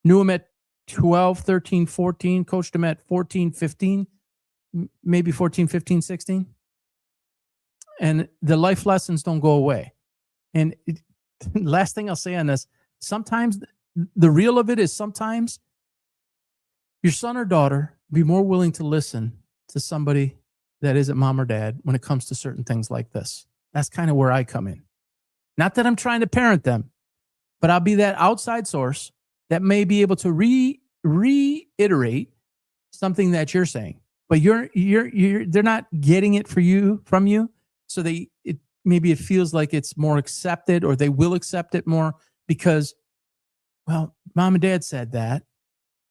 knew him at 12, 13, 14, coached him at 14, 15, maybe 14, 15, 16. And the life lessons don't go away. And last thing I'll say on this, sometimes the real of it is sometimes your son or daughter be more willing to listen to somebody that isn't mom or dad when it comes to certain things like this. That's kind of where I come in. Not that I'm trying to parent them, but I'll be that outside source that may be able to reiterate something that you're saying. But they're not getting it from you. So it maybe it feels like it's more accepted, or they will accept it more because, well, mom and dad said that,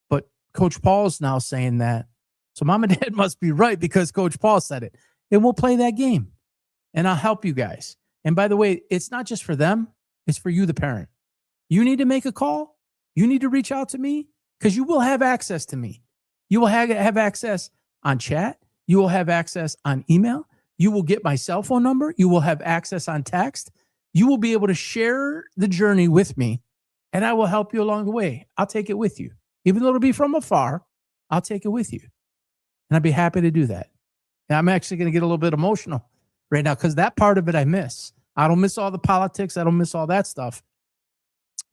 but Coach Paul's now saying that. So mom and dad must be right because Coach Paul said it. And we'll play that game. And I'll help you guys. And by the way, it's not just for them. It's for you, the parent. You need to make a call. You need to reach out to me because you will have access to me. You will have access on chat. You will have access on email. You will get my cell phone number. You will have access on text. You will be able to share the journey with me, and I will help you along the way. I'll take it with you. Even though it'll be from afar, I'll take it with you. And I'd be happy to do that. And I'm actually going to get a little bit emotional right now because that part of it I miss. I don't miss all the politics. I don't miss all that stuff.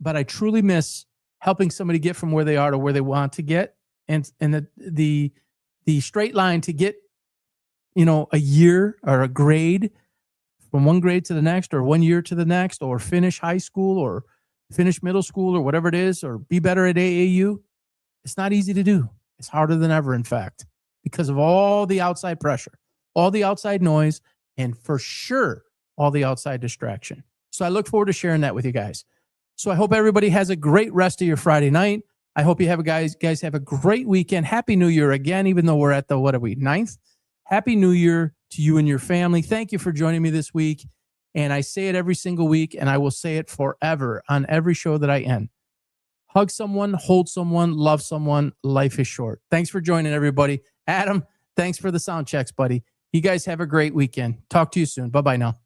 But I truly miss helping somebody get from where they are to where they want to get. And the straight line to get, a year or a grade from one grade to the next, or 1 year to the next, or finish high school or finish middle school or whatever it is, or be better at AAU. It's not easy to do. It's harder than ever, in fact, because of all the outside pressure, all the outside noise, and for sure, all the outside distraction. So I look forward to sharing that with you guys. So I hope everybody has a great rest of your Friday night. I hope you have guys have a great weekend. Happy New Year again, even though we're at the, 9th. Happy New Year to you and your family. Thank you for joining me this week. And I say it every single week, and I will say it forever on every show that I end. Hug someone, hold someone, love someone. Life is short. Thanks for joining, everybody. Adam, thanks for the sound checks, buddy. You guys have a great weekend. Talk to you soon. Bye-bye now.